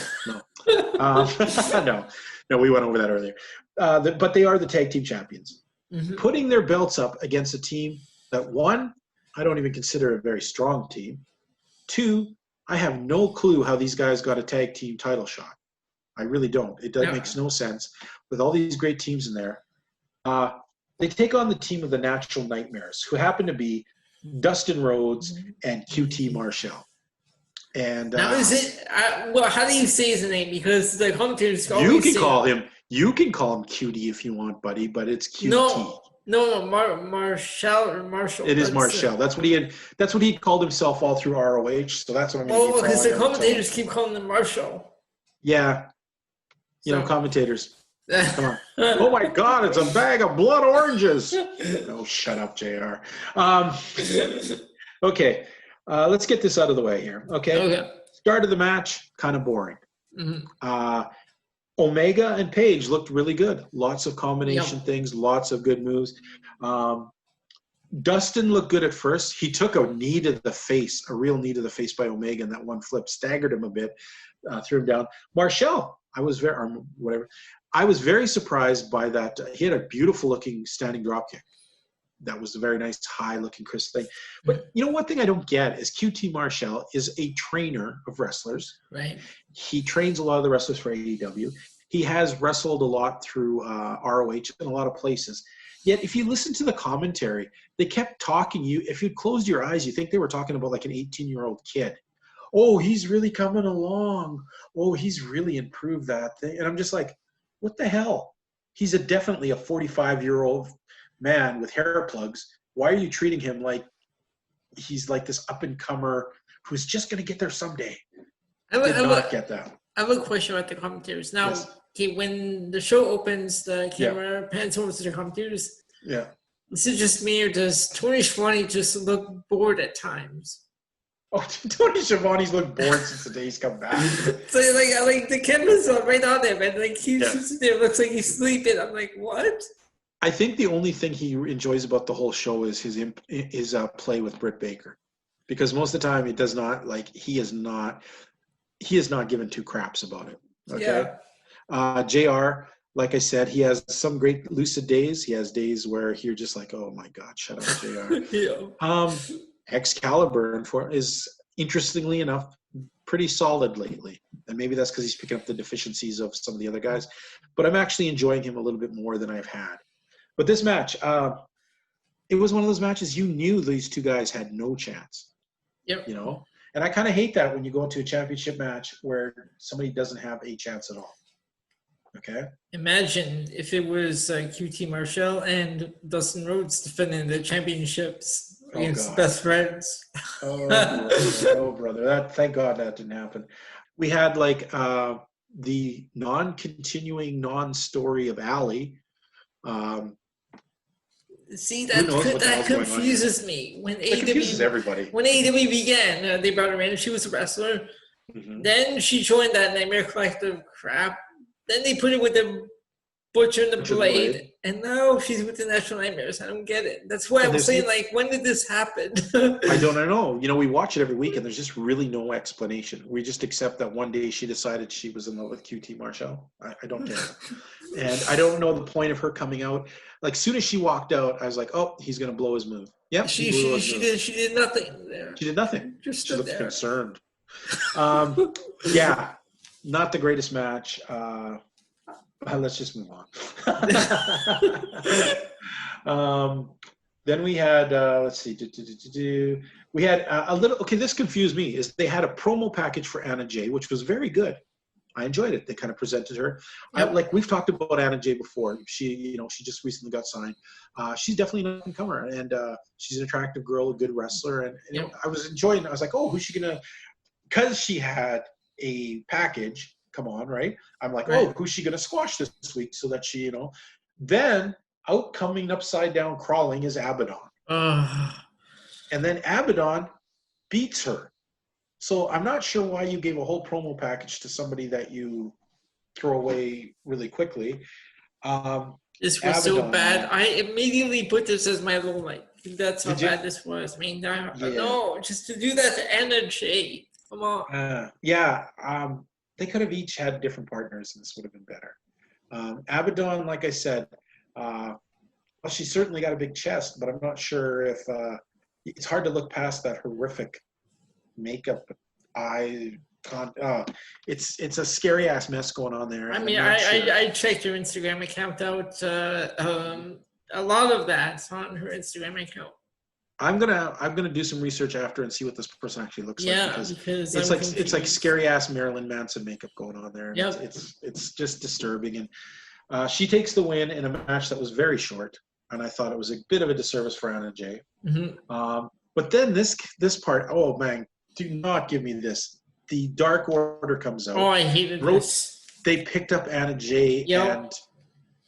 No. No, we went over that earlier. But they are the tag team champions. Putting their belts up against a team that, one, I don't even consider a very strong team. Two, I have no clue how these guys got a tag team title shot. I really don't. It makes no sense with all these great teams in there. They take on the team of the Natural Nightmares, who happen to be Dustin Rhodes and QT Marshall. And now is it? Well, how do you say his name? Because the commentators always you can say call him. You can call him QT if you want, buddy, but it's QT. No, Marshall or Marshall. It is Marshall. That's what he called himself all through ROH. So that's what I'm going to keep because the calling him. commentators keep calling him Marshall. Yeah, commentators. Come on. Oh my God, it's a bag of blood oranges. Oh, shut up, JR. Okay, let's get this out of the way here. Okay. Start of the match, kind of boring. Mm-hmm. Omega and Paige looked really good. Lots of combination things, lots of good moves. Dustin looked good at first. He took a knee to the face, a real knee to the face by Omega, and that one flip staggered him a bit, threw him down. Marshall, I was very surprised by that. He had a beautiful looking standing dropkick. That was a very nice, high-looking, crisp thing. But one thing I don't get is QT Marshall is a trainer of wrestlers. Right. He trains a lot of the wrestlers for AEW. He has wrestled a lot through ROH in a lot of places. Yet, if you listen to the commentary, they kept talking. If you closed your eyes, you think they were talking about like an 18-year-old kid. Oh, he's really coming along. Oh, he's really improved that thing. And I'm just like, what the hell? He's definitely a 45-year-old man with hair plugs. Why are you treating him like he's like this up-and-comer who's just going to get there someday? I did not get that. I have a question about the commentators. Now, when the show opens, the camera pans over to the commentators. Yeah. Is it just me, or does Tony Schiavone just look bored at times? Oh, Tony Schiavone's looked bored since the day he's come back. So, like the camera's right on him, and like he's just there, looks like he's sleeping. I'm like, what? I think the only thing he enjoys about the whole show is his play with Britt Baker, because most of the time he is not given two craps about it. Okay. Yeah. JR, like I said, he has some great lucid days. He has days where you're just like, oh my God, shut up, JR. Excalibur is, interestingly enough, pretty solid lately. And maybe that's because he's picking up the deficiencies of some of the other guys. But I'm actually enjoying him a little bit more than I've had. But this match, it was one of those matches you knew these two guys had no chance. Yep. And I kind of hate that when you go into a championship match where somebody doesn't have a chance at all. Okay? Imagine if it was QT Marshall and Dustin Rhodes defending the championships against best friends. Oh, brother. Thank God that didn't happen. We had the non-continuing non-story of Allie. See, that confuses me. When confuses everybody. When AEW began, they brought her in. She was a wrestler. Mm-hmm. Then she joined that Nightmare Collective crap. Then they put it with the Butcher and the Blade. And now she's with the National Nightmares. I don't get it. That's why I was saying, when did this happen? I don't know. We watch it every week, and there's just really no explanation. We just accept that one day she decided she was in love with QT Marshall. I don't get it. And I don't know the point of her coming out. Like, soon as she walked out, I was like, oh, he's going to blow his move. Yep. She did nothing there. She did nothing. She looked concerned. Not the greatest match. Let's just move on. Then we had, let's see, we had a little, okay, this confused me, is they had a promo package for Anna Jay, which was very good. I enjoyed it. They kind of presented her. Yep. We've talked about Anna Jay before. She just recently got signed. She's definitely an up-and-comer, and she's an attractive girl, a good wrestler. And I was enjoying it. I was like, oh, who's she going to – because she had a package – come on, right? I'm like, oh, who's she going to squash this week so that she, Then out coming upside down crawling is Abaddon. And then Abaddon beats her. So I'm not sure why you gave a whole promo package to somebody that you throw away really quickly. This was so bad. I immediately put this as my low light. That's how bad this was. I mean, no, just to do that to Anna Jay. Come on. They could have each had different partners, and this would have been better. Abaddon, like I said, she certainly got a big chest, but I'm not sure if it's hard to look past that horrific makeup, eye it's a scary ass mess going on there. I mean, I checked her Instagram account out. A lot of that's on her Instagram account. I'm gonna do some research after and see what this person actually looks like, because it's like scary ass Marilyn Manson makeup going on there. Yep. It's just disturbing. And she takes the win in a match that was very short, and I thought it was a bit of a disservice for Anna Jay. Mm-hmm. But then this part, oh man, do not give me this. The Dark Order comes out. Oh, I hated this. They picked up Anna Jay, Yep.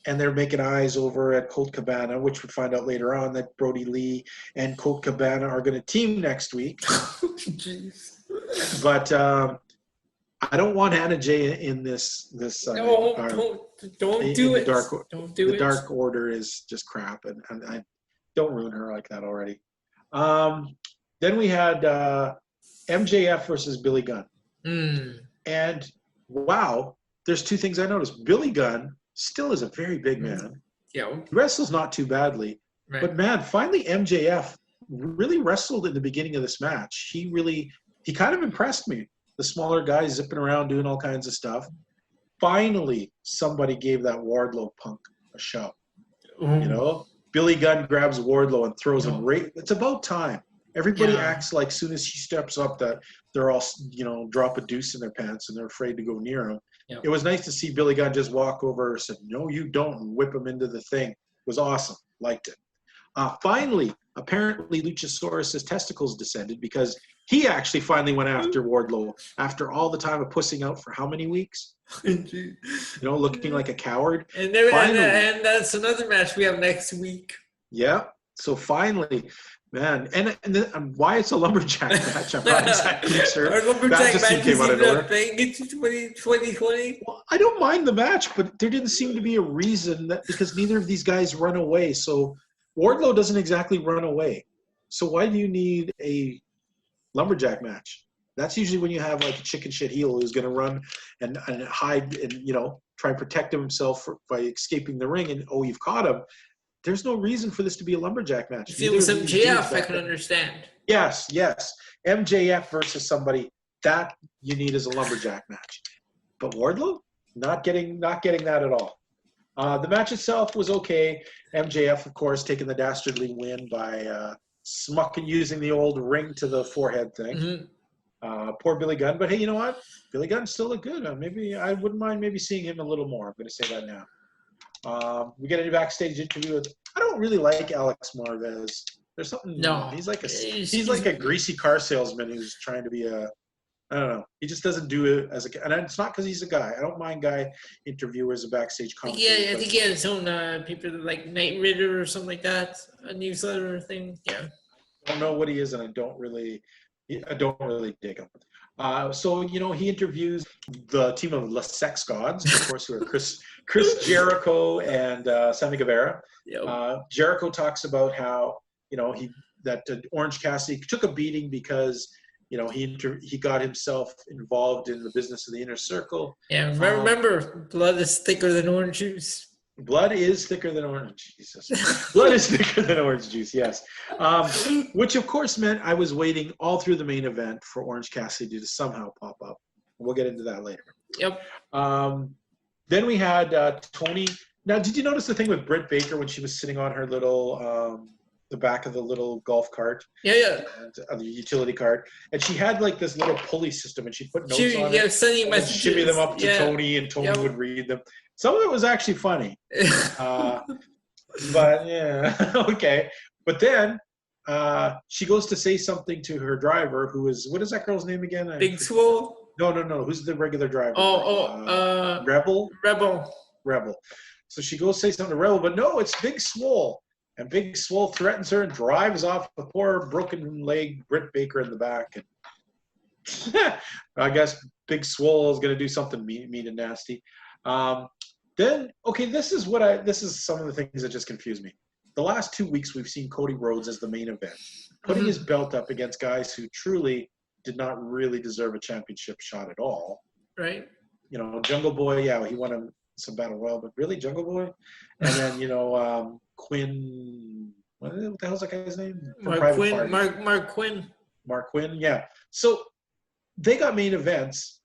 and they're making eyes over at Colt Cabana, which we'd find out later on that Brody Lee and Colt Cabana are going to team next week. Jeez. But I don't want Anna Jay in this. No, don't do it. Don't do it. The Dark Order is just crap, and I don't ruin her like that already. Then we had MJF versus Billy Gunn. And wow, there's two things I noticed. Billy Gunn still is a very big man. Yeah. He wrestles not too badly. Right. But man, finally MJF really wrestled in the beginning of this match. He kind of impressed me. The smaller guy zipping around doing all kinds of stuff. Finally, somebody gave that Wardlow punk a shot. You know? Billy Gunn grabs Wardlow and throws him right. It's about time. Everybody acts like soon as he steps up that they're all, drop a deuce in their pants and they're afraid to go near him. Yep. It was nice to see Billy Gunn just walk over and said, "No, you don't," and whip him into the thing. It was awesome. Liked it. Finally, apparently Luchasaurus' testicles descended because he actually finally went after Wardlow after all the time of pussing out for how many weeks? Looking like a coward. And that's another match we have next week. Yeah. So finally, man, and why it's a lumberjack match, I'm not exactly sure. Our lumberjack match came out of nowhere. Thing into 2020. Well, I don't mind the match, but there didn't seem to be a reason because neither of these guys run away. So Wardlow doesn't exactly run away. So why do you need a lumberjack match? That's usually when you have like a chicken shit heel who's going to run and hide and try and protect himself by escaping the ring, and you've caught him. There's no reason for this to be a lumberjack match. If it was MJF, I could understand. Yes. MJF versus somebody that you need as a lumberjack match. But Wardlow, not getting that at all. The match itself was okay. MJF, of course, taking the dastardly win by smucking using the old ring to the forehead thing. Mm-hmm. Poor Billy Gunn. But hey, you know what? Billy Gunn still looked good. Maybe I wouldn't mind maybe seeing him a little more. I'm going to say that now. We get a backstage interview with. I don't really like Alex Marvez. There's something. No, he's like a greasy car salesman who's trying to be a. I don't know. He just doesn't do it as a. And it's not because he's a guy. I don't mind guy interviewers, a backstage commentator. Yeah, I think he has his own people like Night Ritter or something like that, a newsletter thing. Yeah. I don't know what he is, and I don't really dig him. So he interviews the team of the Sex Gods, of course, who are Chris Jericho and Sammy Guevara. Yep. Jericho talks about how Orange Cassidy took a beating because he got himself involved in the business of the Inner Circle. Yeah, remember, blood is thicker than orange juice. Blood is thicker than orange. Jesus. Blood is thicker than orange juice, yes. Which, of course, meant I was waiting all through the main event for Orange Cassidy to somehow pop up. We'll get into that later. Yep. Then we had Tony. Now, did you notice the thing with Britt Baker when she was sitting on her little, the back of the little golf cart? Yeah. And, the utility cart. And she had like this little pulley system and she put notes on it. Sending messages. Shimmy them up to Tony and Tony would read them. Some of it was actually funny. But yeah, okay. But then she goes to say something to her driver who is, what is that girl's name again? Big Swole? No. Who's the regular driver? Rebel. Rebel. So she goes say something to Rebel, but no, it's Big Swole. And Big Swole threatens her and drives off the poor broken leg Britt Baker in the back. And I guess Big Swole is going to do something mean and nasty. Then, okay, this is some of the things that just confuse me. The last 2 weeks, we've seen Cody Rhodes as the main event, putting his belt up against guys who truly did not really deserve a championship shot at all. Right. Jungle Boy, he won some Battle Royal, but really, Jungle Boy? And then, Quinn, what the hell's that guy's name? Mark Quinn. Mark Quinn, yeah. So, they got main events,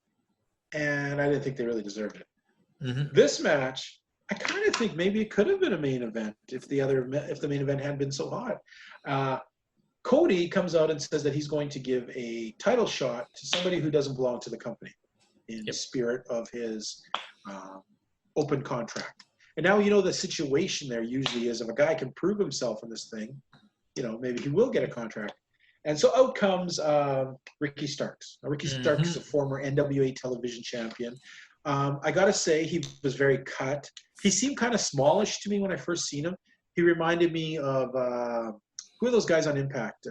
and I didn't think they really deserved it. Mm-hmm. This match, I kind of think maybe it could have been a main event if the main event hadn't been so hot. Cody comes out and says that he's going to give a title shot to somebody who doesn't belong to the company in spirit of his open contract. And now the situation there usually is if a guy can prove himself in this thing, maybe he will get a contract. And so out comes Ricky Starks. Now, Ricky Starks is a former NWA television champion. I got to say, he was very cut. He seemed kind of smallish to me when I first seen him. He reminded me of, who are those guys on Impact?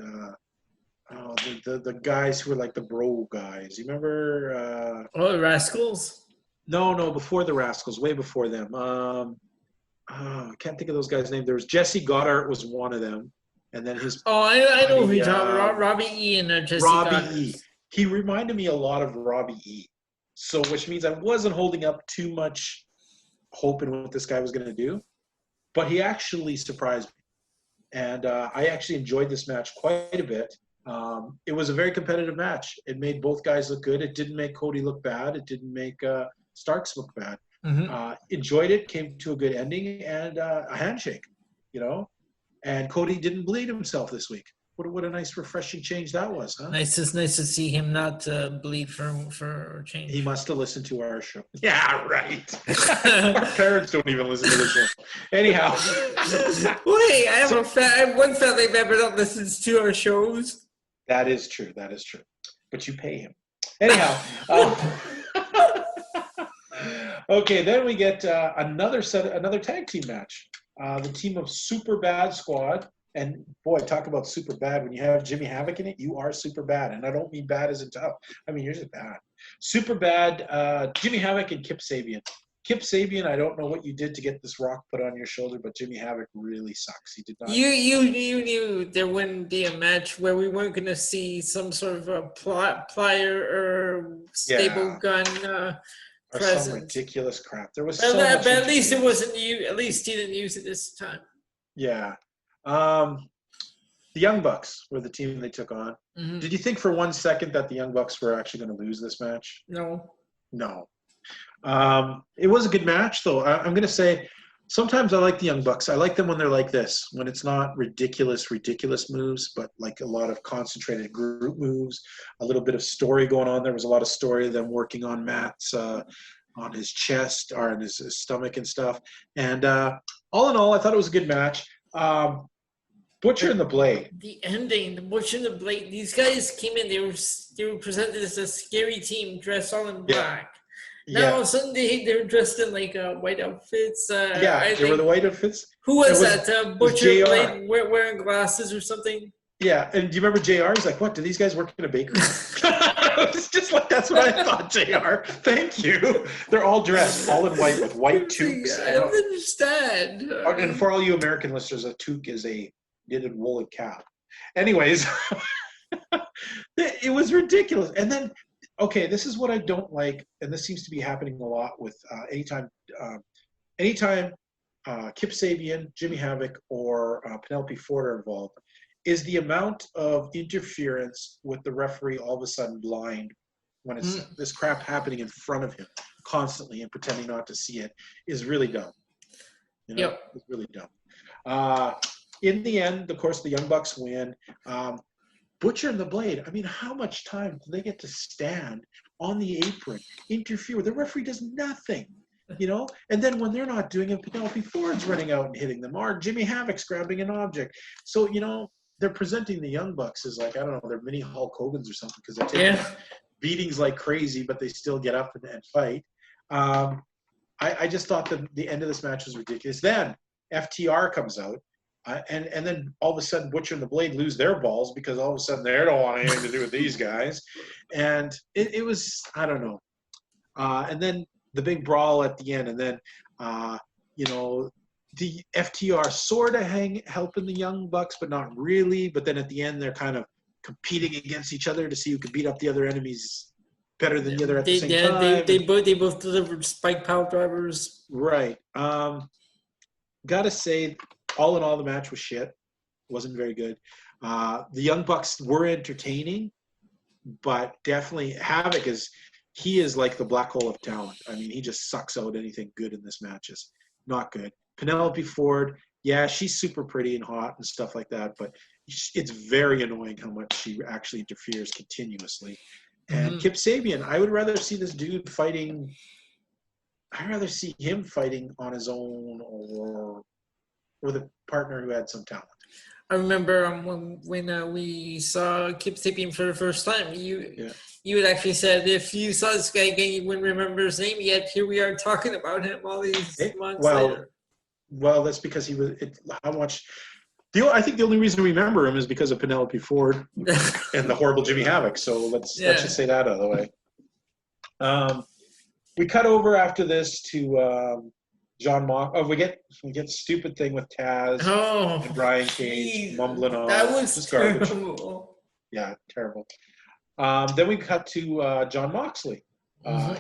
The guys who were like the bro guys. You remember? The Rascals? No, before the Rascals, way before them. I can't think of those guys' names. There was Jesse Goddard was one of them. And then his I know who you're talking about. Robbie E. and Jesse Goddard. E. He reminded me a lot of Robbie E. So, which means I wasn't holding up too much hope in what this guy was going to do. But he actually surprised me. And I actually enjoyed this match quite a bit. It was a very competitive match. It made both guys look good. It didn't make Cody look bad. It didn't make Starks look bad. Enjoyed it, came to a good ending, and a handshake, And Cody didn't bleed himself this week. What a nice, refreshing change that was, huh? Nice to see him not bleed for change. He must have listened to our show. Yeah, right. Our parents don't even listen to the show. Anyhow. Wait, I have one family member that listens to our shows. That is true. But you pay him. Anyhow. Okay, then we get another tag team match. The team of Super Bad Squad. And boy, talk about super bad. When you have Jimmy Havoc in it, you are super bad. And I don't mean bad as in tough. I mean, you're just bad. Super bad, Jimmy Havoc and Kip Sabian. Kip Sabian, I don't know what you did to get this rock put on your shoulder, but Jimmy Havoc really sucks. He did not. You knew there wouldn't be a match where we weren't going to see some sort of a plier or staple gun or present. Some ridiculous crap. There was but much at least it wasn't you. At least he didn't use it this time. Yeah. The Young Bucks were the team they took on. Mm-hmm. Did you think for 1 second that the Young Bucks were actually going to lose this match? No. It was a good match, though. I'm going to say sometimes I like the Young Bucks. I like them when they're like this, when it's not ridiculous moves, but like a lot of concentrated group moves, a little bit of story going on. There was a lot of story of them working on Matt's on his chest or on his stomach and stuff. And all in all, I thought it was a good match. Butcher and the Blade. The ending, the Butcher and the Blade. These guys came in. They were presented as a scary team dressed all in black. Now all of a sudden they're dressed in like white outfits. They were the white outfits. Who was that? Butcher and Blade wearing glasses or something. Yeah, and do you remember JR? He's like, "What? Do these guys work in a bakery?" It's just like that's what I thought. JR, thank you. They're all dressed, all in white with white toques. I don't understand. And for all you American listeners, a toque is a knitted woolen cap. Anyways, it was ridiculous. And then, okay, this is what I don't like, and this seems to be happening a lot with anytime Kip Sabian, Jimmy Havoc, or Penelope Ford are involved, is the amount of interference with the referee all of a sudden blind when it's this crap happening in front of him constantly and pretending not to see it is really dumb. It's really dumb. In the end, of course, the Young Bucks win. Butcher and the Blade, I mean, how much time do they get to stand on the apron, interfere? The referee does nothing, And then when they're not doing it, Penelope Ford's running out and hitting them, or Jimmy Havoc's grabbing an object. So, they're presenting the Young Bucks as like, I don't know, they're mini Hulk Hogan's or something because they're taking beatings like crazy, but they still get up and fight. I just thought that the end of this match was ridiculous. Then FTR comes out. And then all of a sudden Butcher and the Blade lose their balls because all of a sudden they don't want anything to do with these guys. And it was, I don't know. And then the big brawl at the end. And then, the FTR sort of helping the Young Bucks, but not really. But then at the end, they're kind of competing against each other to see who can beat up the other enemies better than the other at the same time. They both delivered spike pile drivers. Right. Gotta say, all in all, the match was shit. Wasn't very good. The Young Bucks were entertaining, but definitely Havoc he is like the black hole of talent. I mean, he just sucks out anything good in this match. Is not good. Penelope Ford, yeah, she's super pretty and hot and stuff like that, but it's very annoying how much she actually interferes continuously. And Kip Sabian, I would rather see this dude fighting. I'd rather see him fighting on his own or with a partner who had some talent. I remember when we saw Kip Sabian for the first time, you had actually said if you saw this guy again, you wouldn't remember his name yet. Here we are talking about him all these months later. Well, that's because he was. How much? I think the only reason we remember him is because of Penelope Ford and the horrible Jimmy Havoc. So let's just say that out of the way. We cut over after this to John Mock. Oh, we get stupid thing with Taz and Brian Cage mumbling on. That was just terrible. Garbage. Yeah, terrible. Then we cut to John Moxley.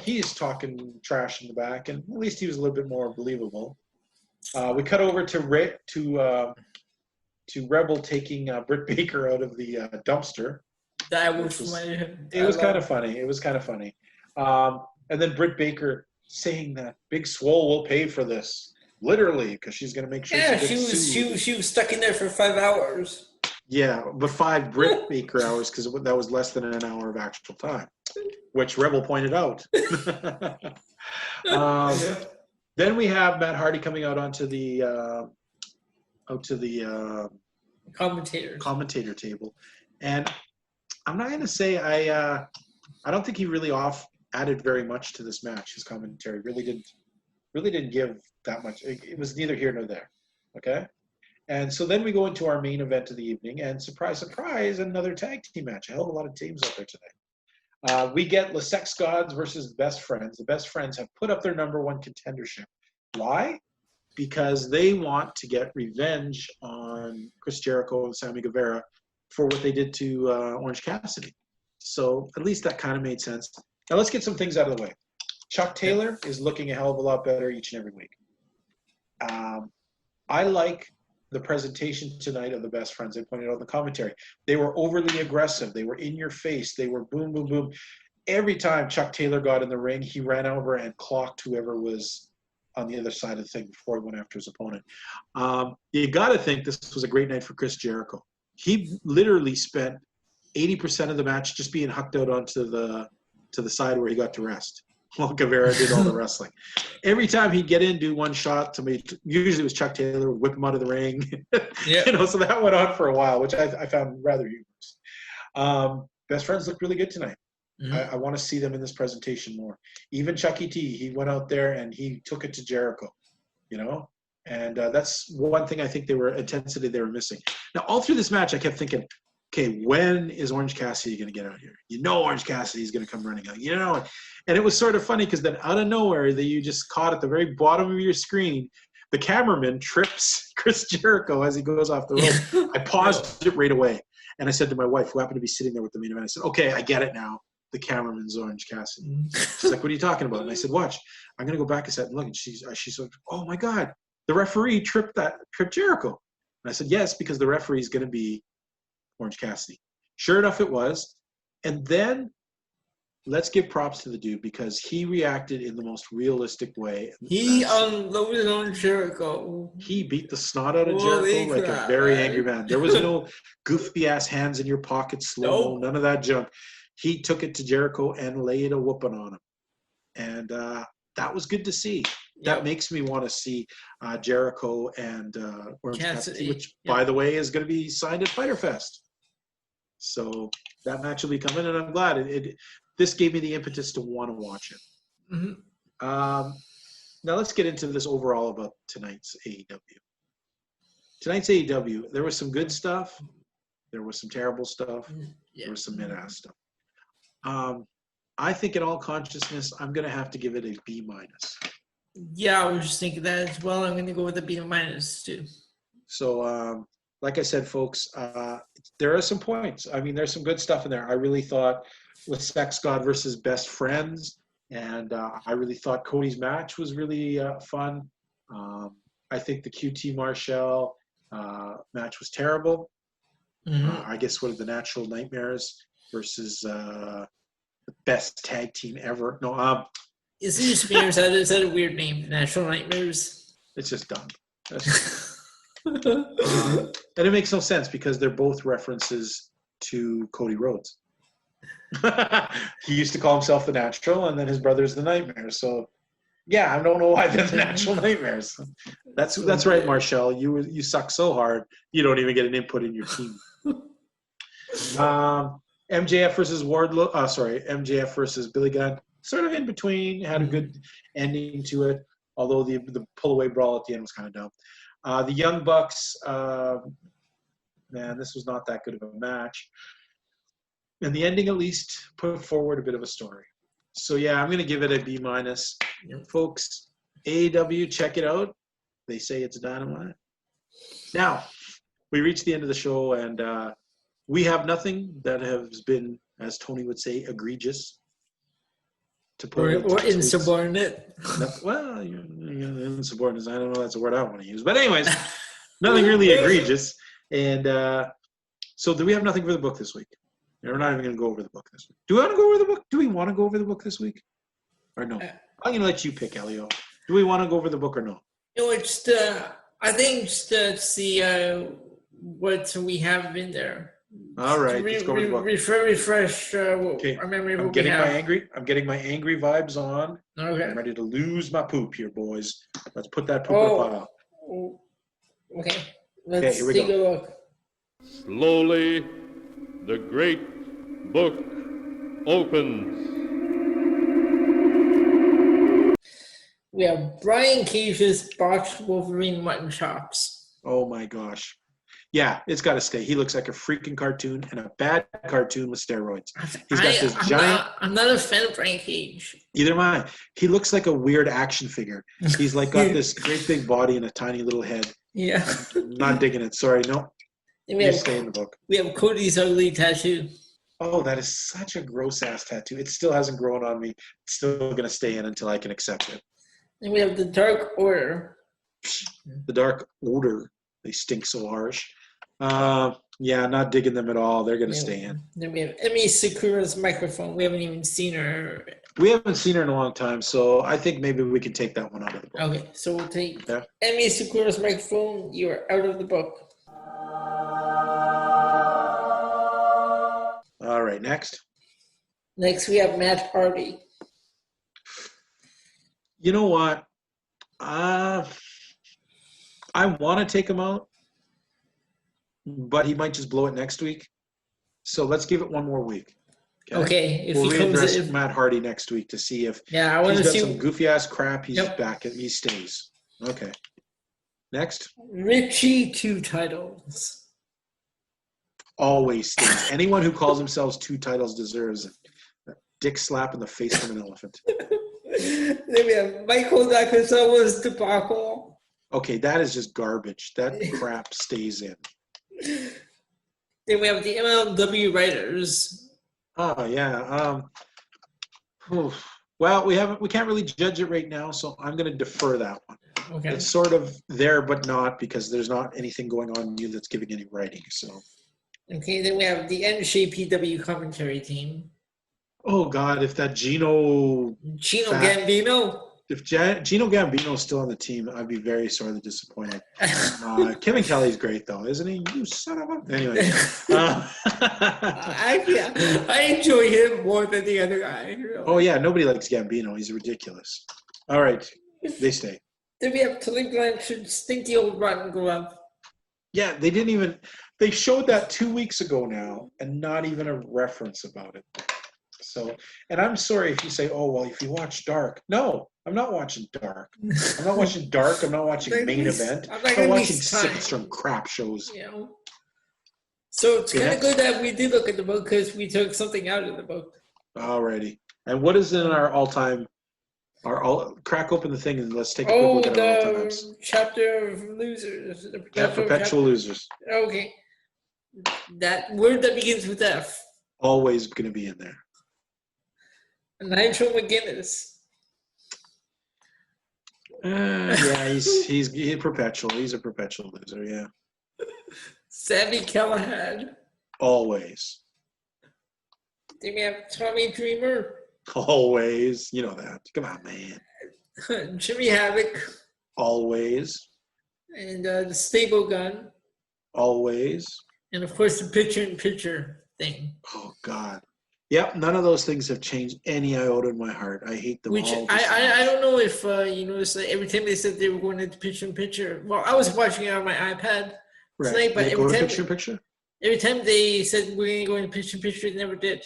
He's talking trash in the back, and at least he was a little bit more believable. We cut over to Rebel taking Britt Baker out of the dumpster. That was funny. It was kind of funny. And then Britt Baker saying that Big Swole will pay for this, literally, because she's going to make sure. Yeah, she was stuck in there for 5 hours. Yeah, but 5 Britt Baker hours, because that was less than an hour of actual time, which Rebel pointed out. Then we have Matt Hardy coming out onto the commentator table, and I'm not going to say I don't think he really added very much to this match. His commentary really didn't give that much. It was neither here nor there. Okay, and so then we go into our main event of the evening, and surprise, surprise, another tag team match. A hell of a lot of teams out there today. We get the Sex Gods versus Best Friends. The Best Friends have put up their number 1 contendership. Why? Because they want to get revenge on Chris Jericho and Sammy Guevara for what they did to Orange Cassidy. So at least that kind of made sense. Now let's get some things out of the way. Chuck Taylor is looking a hell of a lot better each and every week. I like the presentation tonight of the Best Friends. I pointed out in the commentary. They were overly aggressive. They were in your face. They were boom, boom, boom. Every time Chuck Taylor got in the ring, he ran over and clocked whoever was on the other side of the thing before he went after his opponent. You got to think this was a great night for Chris Jericho. He literally spent 80% of the match just being hucked out onto the side where he got to rest while Guevara did all the wrestling. Every time he'd get in, do one shot, usually it was Chuck Taylor, would whip him out of the ring. Yeah. So that went on for a while, which I found rather humorous. Best Friends looked really good tonight. Mm-hmm. I want to see them in this presentation more. Even Chucky T, he went out there and he took it to Jericho, and that's one thing I think intensity they were missing. Now, all through this match, I kept thinking, okay, when is Orange Cassidy going to get out here? Orange Cassidy is going to come running out, and it was sort of funny because then out of nowhere, you just caught at the very bottom of your screen, the cameraman trips Chris Jericho as he goes off the rope. I paused it right away. And I said to my wife, who happened to be sitting there with the main event, I said, okay, I get it now. The cameraman's Orange Cassidy. She's like, what are you talking about? And I said, watch. I'm going to go back a second and look. And she's like, oh, my God. The referee tripped Jericho. And I said, yes, because the referee is going to be Orange Cassidy. Sure enough, it was. And then let's give props to the dude because he reacted in the most realistic way. He unloaded on Jericho. He beat the snot out of Jericho like a very angry man. There was no goofy-ass hands in your pocket slow-mo, none of that junk. He took it to Jericho and laid a whooping on him. And that was good to see. That makes me want to see Jericho and Orange Cassidy, which, by the way, is going to be signed at Fyter Fest. So that match will be coming, and I'm glad. This gave me the impetus to want to watch it. Mm-hmm. Now let's get into this overall about tonight's AEW. Tonight's AEW, there was some good stuff. There was some terrible stuff. There was some mid-ass stuff. I think in all consciousness, I'm going to have to give it a B-. Yeah, I was just thinking that as well. I'm going to go with a B- too. So, like I said, folks, there are some points. I mean, there's some good stuff in there. I really thought with Sex God versus Best Friends, and I really thought Cody's match was really fun. I think the QT Marshall match was terrible. Mm-hmm. I guess one of the Natural Nightmares. versus the best tag team ever. No, Is it Nightmares? Is that a weird name? National Nightmares? it's just dumb. And it makes no sense because they're both references to Cody Rhodes. He used to call himself the Natural, and then his brother's the Nightmare. So, yeah, I don't know why they're the Natural Nightmares. That's right, Marshall. You suck so hard you don't even get an input in your team. MJF versus Wardlow. MJF versus Billy Gunn. Sort of in between. Had a good ending to it, although the pull-away brawl at the end was kind of dumb. The Young Bucks, man, this was not that good of a match. And the ending at least put forward a bit of a story. So, yeah, I'm going to give it a B-. Folks, AEW, check it out. They say it's Dynamite. Now, we reached the end of the show, and we have nothing that has been, as Tony would say, egregious. To put or insubordinate. Well, insubordinate. I don't know. That's a word I want to use. But anyways, nothing really egregious. And so do we have nothing for the book this week? We're not even going to go over the book this week. Do we want to go over the book? Do we want to go over the book this week? Or no? I'm going to let you pick, Elio. Do we want to go over the book or no? It's I think just to see what we have in there. All right, let's go over the book. Refresh our memory of what we have. I'm getting my angry vibes on. Okay. I'm ready to lose my poop here, boys. Let's put that poop in a pile. Okay. Let's take a look. Slowly, the great book opens. We have Brian Cage's botched Wolverine mutton chops. Oh my gosh. Yeah, it's got to stay. He looks like a freaking cartoon and a bad cartoon with steroids. He's got this giant... I'm not a fan of Brian Cage. Either am I. He looks like a weird action figure. He's like got this great big body and a tiny little head. Yeah. Not digging it. Sorry, no. You stay in the book. We have Cody's ugly tattoo. Oh, that is such a gross-ass tattoo. It still hasn't grown on me. It's still going to stay in until I can accept it. And we have the Dark Order. The Dark Order. They stink so harsh. Yeah, not digging them at all. They're going to stay in. Then we have Emi Sakura's microphone. We haven't even seen her. We haven't seen her in a long time, so I think maybe we can take that one out of the book. Okay, so we'll take Emi Sakura's microphone. You are out of the book. All right, next. Next, we have Matt Hardy. You know what? I want to take him out, but he might just blow it next week. So let's give it one more week. Okay. We'll readdress Matt Hardy next week to see if I want to see some goofy ass crap. He's back and he stays. Okay. Next. Richie 2 titles. Always stays. Anyone who calls themselves 2 titles deserves a dick slap in the face from an elephant. Then we have Michael Nakazawa's debacle. Okay, that is just garbage. That crap stays in. Then we have the MLW writers. Oh yeah. Well, we can't really judge it right now, so I'm going to defer that one. Okay. It's sort of there, but not because there's not anything going on new that's giving any writing. So. Okay, then we have the NJPW commentary team. Oh God! If that Gino Gambino. If Gino Gambino is still on the team, I'd be very sorely disappointed. Kevin Kelly's great, though, isn't he? You son of a... Anyway. I enjoy him more than the other guy. Really. Oh, yeah. Nobody likes Gambino. He's ridiculous. All right. They stay. Then we have Tully Blanchard, Stinky Old Rotten Glove. Yeah, they didn't even... They showed that 2 weeks ago now, and not even a reference about it. So, and I'm sorry if you say, oh, well, if you watch Dark. No, I'm not watching Dark. I'm not watching Dark. I'm not watching Main Event. I'm not watching six from crap shows. Yeah. So it's kind of good that we did look at the book because we took something out of the book. Alrighty. And what is in our all-time, crack open the thing and let's take a quick look at our all-times. Chapter of Losers. Perpetual Losers. Okay. That word that begins with F. Always going to be in there. Nigel McGuinness. Yeah, he's perpetual. He's a perpetual loser. Yeah. Sammy Callahan. Always. Then we have Tommy Dreamer. Always. You know that. Come on, man. Jimmy Havoc. Always. And the Stable Gun. Always. And, of course, the picture-in-picture thing. Oh, God. Yep, none of those things have changed any iota in my heart. I hate them Which all. I don't know if you noticed, like, every time they said they were going into picture-in-picture. Well, I was watching it on my iPad tonight, but picture-in-picture? Every time they said we're going to go into picture-in-picture, they never did.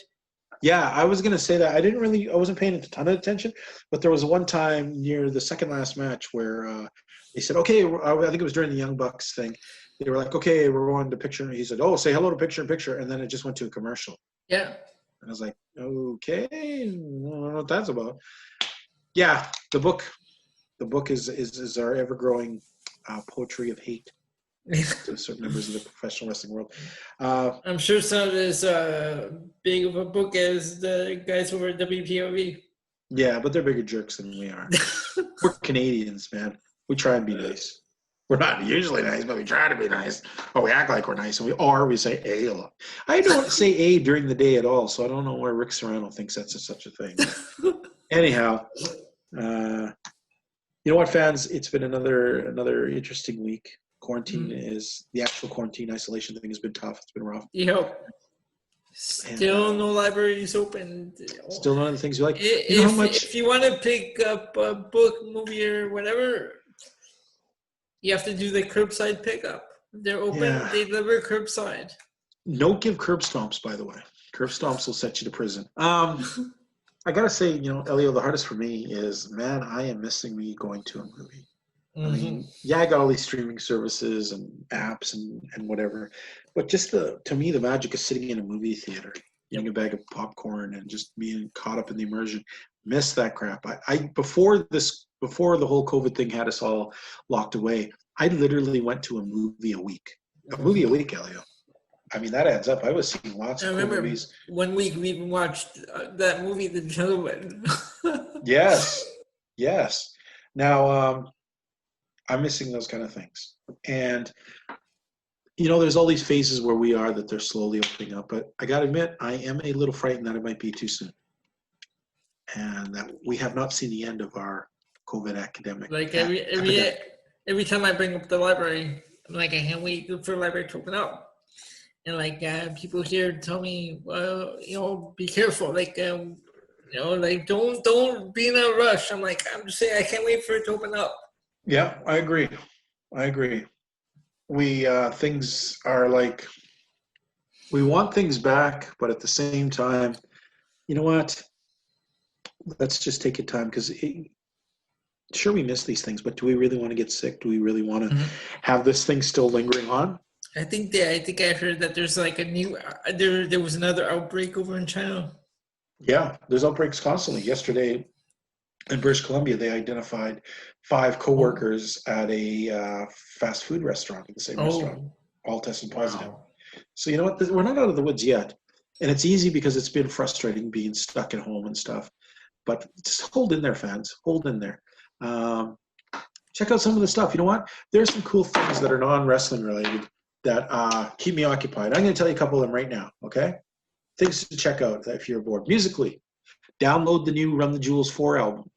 Yeah, I was going to say that. I wasn't paying a ton of attention, but there was one time near the second last match where they said, okay, I think it was during the Young Bucks thing. They were like, okay, we're going to picture. And he said, oh, say hello to picture-in-picture. And then it just went to a commercial. Yeah. And I was like, okay, I don't know what that's about. Yeah, the book is our ever-growing poetry of hate to certain members of the professional wrestling world. I'm sure it's not as big of a book as the guys over at WPOV. Yeah, but they're bigger jerks than we are. We're Canadians, man. We try and be nice. We're not usually nice, but we try to be nice. Or we act like we're nice, and we say A a lot. I don't say A during the day at all, so I don't know where Rick Serrano thinks that's such a thing. Anyhow, you know what, fans? It's been another interesting week. Quarantine is the actual quarantine isolation thing has been tough. It's been rough. Yep. Still no libraries open. Still none of the things you like. If you want to pick up a book, movie, or whatever, you have to do the curbside pickup. They're open. Yeah. They deliver curbside. Don't give curb stomps, by the way. Curb stomps will set you to prison. I gotta say, Elio, the hardest for me is, man, I am missing me going to a movie. Mm-hmm. I mean, yeah, I got all these streaming services and apps and whatever, but just to me, the magic of sitting in a movie theater, eating a bag of popcorn and just being caught up in the immersion. Miss that crap. Before the whole COVID thing had us all locked away, I literally went to a movie a week. A movie a week, Elio. I mean, that adds up. I was seeing lots of cool movies. 1 week we even watched that movie, The Gentleman. Yes. Now, I'm missing those kind of things. And, there's all these phases where we are that they're slowly opening up. But I got to admit, I am a little frightened that it might be too soon. And that we have not seen the end of our COVID academic. Like every time I bring up the library, I'm like, I can't wait for the library to open up. And like people here tell me, be careful. Like, like don't be in a rush. I'm like, I'm just saying, I can't wait for it to open up. Yeah, I agree. We things are like, we want things back, but at the same time, you know what? Let's just take it time, because sure, we miss these things, but do we really want to get sick? Do we really want to have this thing still lingering on? I think I heard that there's like a new there was another outbreak over in China. Yeah, there's outbreaks constantly. Yesterday in British Columbia, they identified 5 coworkers at a fast food restaurant, at the same restaurant, all tested positive. Wow. So you know what? We're not out of the woods yet, and it's easy because it's been frustrating being stuck at home and stuff. But just hold in there, fans. Hold in there. Check out some of the stuff. You know what? There's some cool things that are non-wrestling related that keep me occupied. I'm going to tell you a couple of them right now, okay? Things to check out if you're bored. Musically, download the new Run the Jewels 4 album.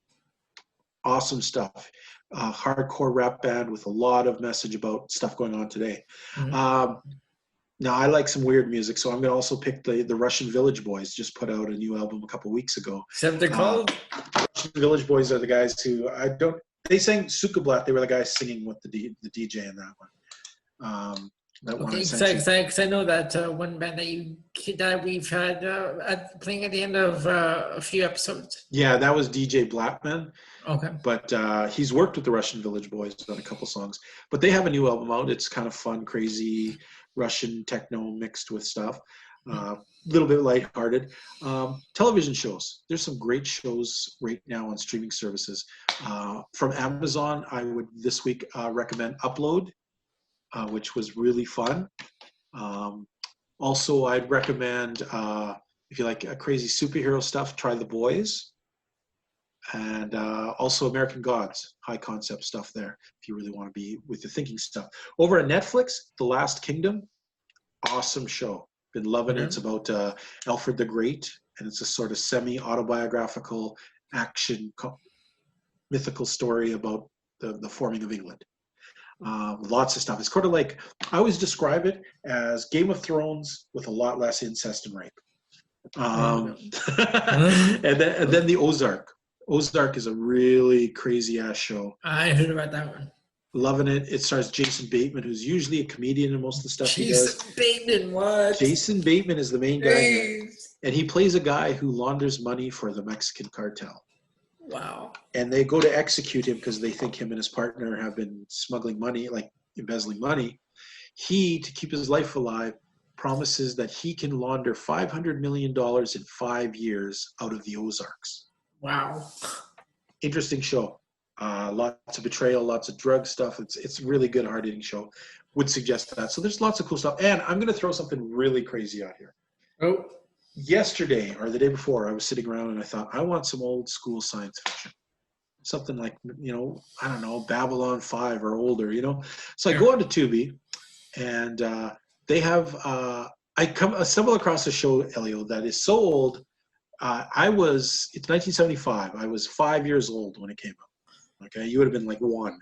Awesome stuff. Hardcore rap band with a lot of message about stuff going on today. Mm-hmm. Now, I like some weird music, so I'm going to also pick the Russian Village Boys. Just put out a new album a couple weeks ago. Is that what they're called? Russian Village Boys are the guys who they sang Sukablat. They were the guys singing with the DJ in that one. Because I know that one band that we've had playing at the end of a few episodes. Yeah, that was DJ Blackman. Okay. But he's worked with the Russian Village Boys on a couple songs. But they have a new album out. It's kind of fun, crazy Russian techno mixed with stuff. A little bit lighthearted. Television shows. There's some great shows right now on streaming services. From Amazon, I would this week recommend Upload, which was really fun. Also, I'd recommend, if you like crazy superhero stuff, try The Boys. And also American Gods, high concept stuff there, if you really want to be with the thinking stuff. Over at Netflix, The Last Kingdom, awesome show. Been loving it. It's about Alfred the Great and it's a sort of semi-autobiographical action mythical story about the forming of England. Lots of stuff. It's kind of like, I always describe it as Game of Thrones with a lot less incest and rape. And then the Ozark. Ozark is a really crazy ass show. I heard about that one. Loving it. It stars Jason Bateman, who's usually a comedian in most of the stuff he does. Jason Bateman, what? Jason Bateman is the main guy here. And he plays a guy who launders money for the Mexican cartel. Wow. And they go to execute him because they think him and his partner have been smuggling money, like embezzling money. He, to keep his life alive, promises that he can launder $500 million in 5 years out of the Ozarks. Wow. Interesting show. Lots of betrayal, lots of drug stuff. It's a really good, hard-hitting show. Would suggest that. So there's lots of cool stuff. And I'm going to throw something really crazy out here. Oh. Yesterday or the day before, I was sitting around and I thought, I want some old school science fiction. Something like, I don't know, Babylon 5 or older, So I go onto Tubi, and they have, I stumble across a show, Elio, that is so old. It's 1975. I was 5 years old when it came out. Okay, you would have been like 1.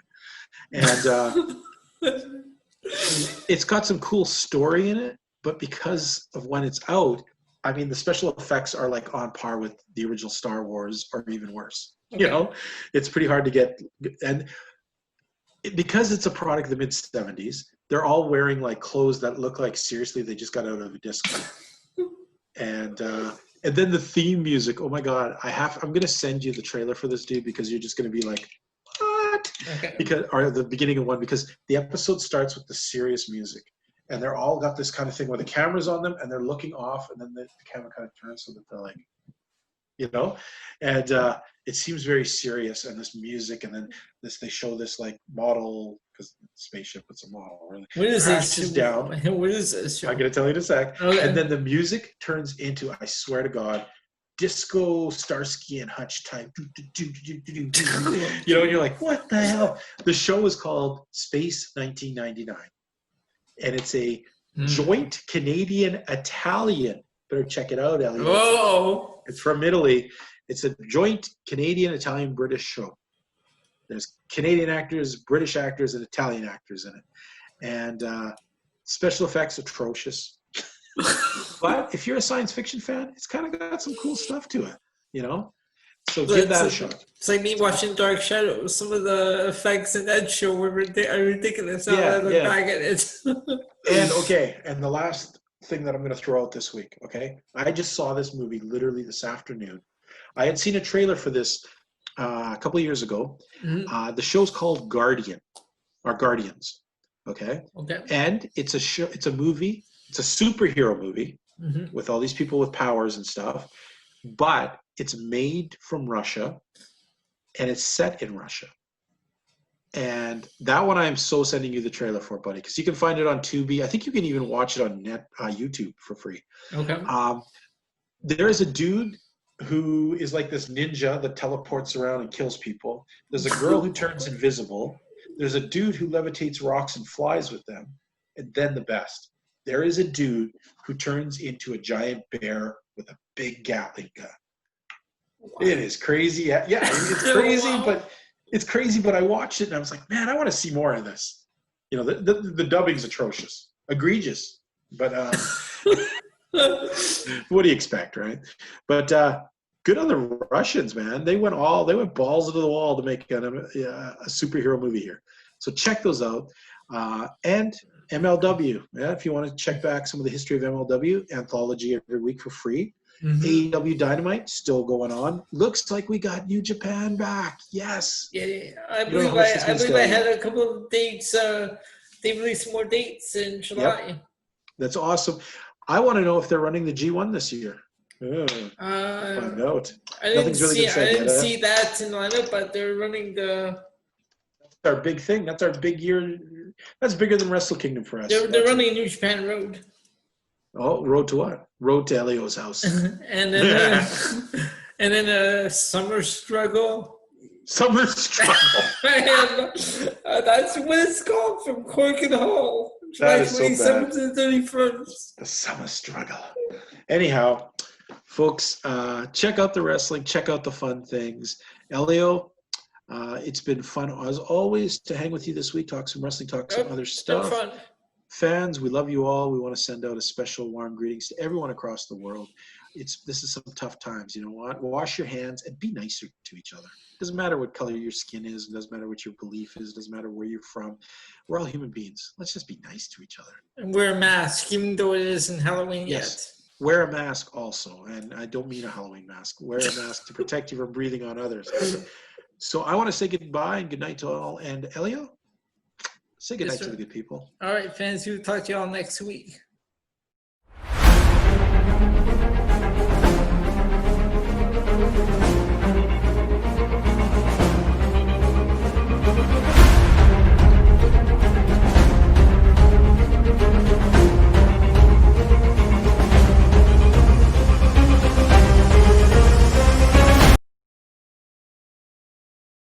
And it's got some cool story in it, but because of when it's out, I mean, the special effects are like on par with the original Star Wars or even worse. Okay. It's pretty hard to get. And because it's a product of the mid-70s, they're all wearing like clothes that look like seriously they just got out of a disco. And then the theme music. Oh my God, I'm going to send you the trailer for this, dude, because you're just going to be like, what? Okay. Or the beginning of one, because the episode starts with the serious music. And they're all got this kind of thing where the camera's on them and they're looking off, and then the camera kind of turns so that they're like, and it seems very serious, and this music, and then they show this like model, because spaceship, it's a model, really. What is this? Down. What is this? I'm going to tell you in a sec. Okay. And then the music turns into, I swear to God, disco Starsky and Hutch type. And you're like, what the hell? The show is called Space 1999. And it's a joint Canadian-Italian. Better check it out, Elliot. Whoa! It's from Italy. It's a joint Canadian-Italian-British show. There's Canadian actors, British actors, and Italian actors in it. And special effects atrocious. But if you're a science fiction fan, it's kind of got some cool stuff to it, So give that a shot. It's like me watching Dark Shadows. Some of the effects in that show are ridiculous. I look back at it. And the last thing that I'm going to throw out this week, okay? I just saw this movie literally this afternoon. I had seen a trailer for this a couple of years ago. Mm-hmm. The show's called Guardians, okay? Okay. And it's a show. It's a movie. It's a superhero movie with all these people with powers and stuff, but it's made from Russia, and it's set in Russia. And that one I'm so sending you the trailer for, buddy, because you can find it on Tubi. I think you can even watch it on YouTube for free. Okay. There is a dude who is like this ninja that teleports around and kills people. There's a girl who turns invisible. There's a dude who levitates rocks and flies with them. And then the best. There is a dude who turns into a giant bear with a big Gatling gun. Wow. It is crazy. Yeah, it's crazy, but it's crazy. But I watched it and I was like, man, I want to see more of this. The dubbing's atrocious, egregious. But what do you expect, right? But good on the Russians, man. They went balls into the wall to make a superhero movie here. So check those out. And MLW, if you want to check back some of the history of MLW, anthology every week for free. Mm-hmm. AEW Dynamite still going on. Looks like we got New Japan back. Yes. Yeah, I believe I had a couple of dates. They released more dates in July. Yep. That's awesome. I want to know if they're running the G1 this year. Find out. I didn't see that in lineup, but they're running the. Our big thing. That's our big year. That's bigger than Wrestle Kingdom for us. They're running New Japan Road. Oh, road to what? Road to Elio's house. and then Summer Struggle. Summer Struggle. That's what it's called, from Cork and Hall. July 27th to 31st. The Summer Struggle. Anyhow, Folks, check out the wrestling. Check out the fun things. Elio, it's been fun, as always, to hang with you this week, talk some wrestling, talk some other stuff. It's been fun. Fans, we love you all. We want to send out a special warm greetings to everyone across the world. This is some tough times. You know what? Wash your hands and be nicer to each other. Doesn't matter what color your skin is. It doesn't matter what your belief is. It doesn't matter where you're from. We're all human beings. Let's just be nice to each other. And wear a mask, even though it isn't Halloween yet. Wear a mask also. And I don't mean a Halloween mask. Wear a mask to protect you from breathing on others. So I want to say goodbye and good night to all. And Elio, say goodnight to the good people. All right, fans. We'll talk to you all next week.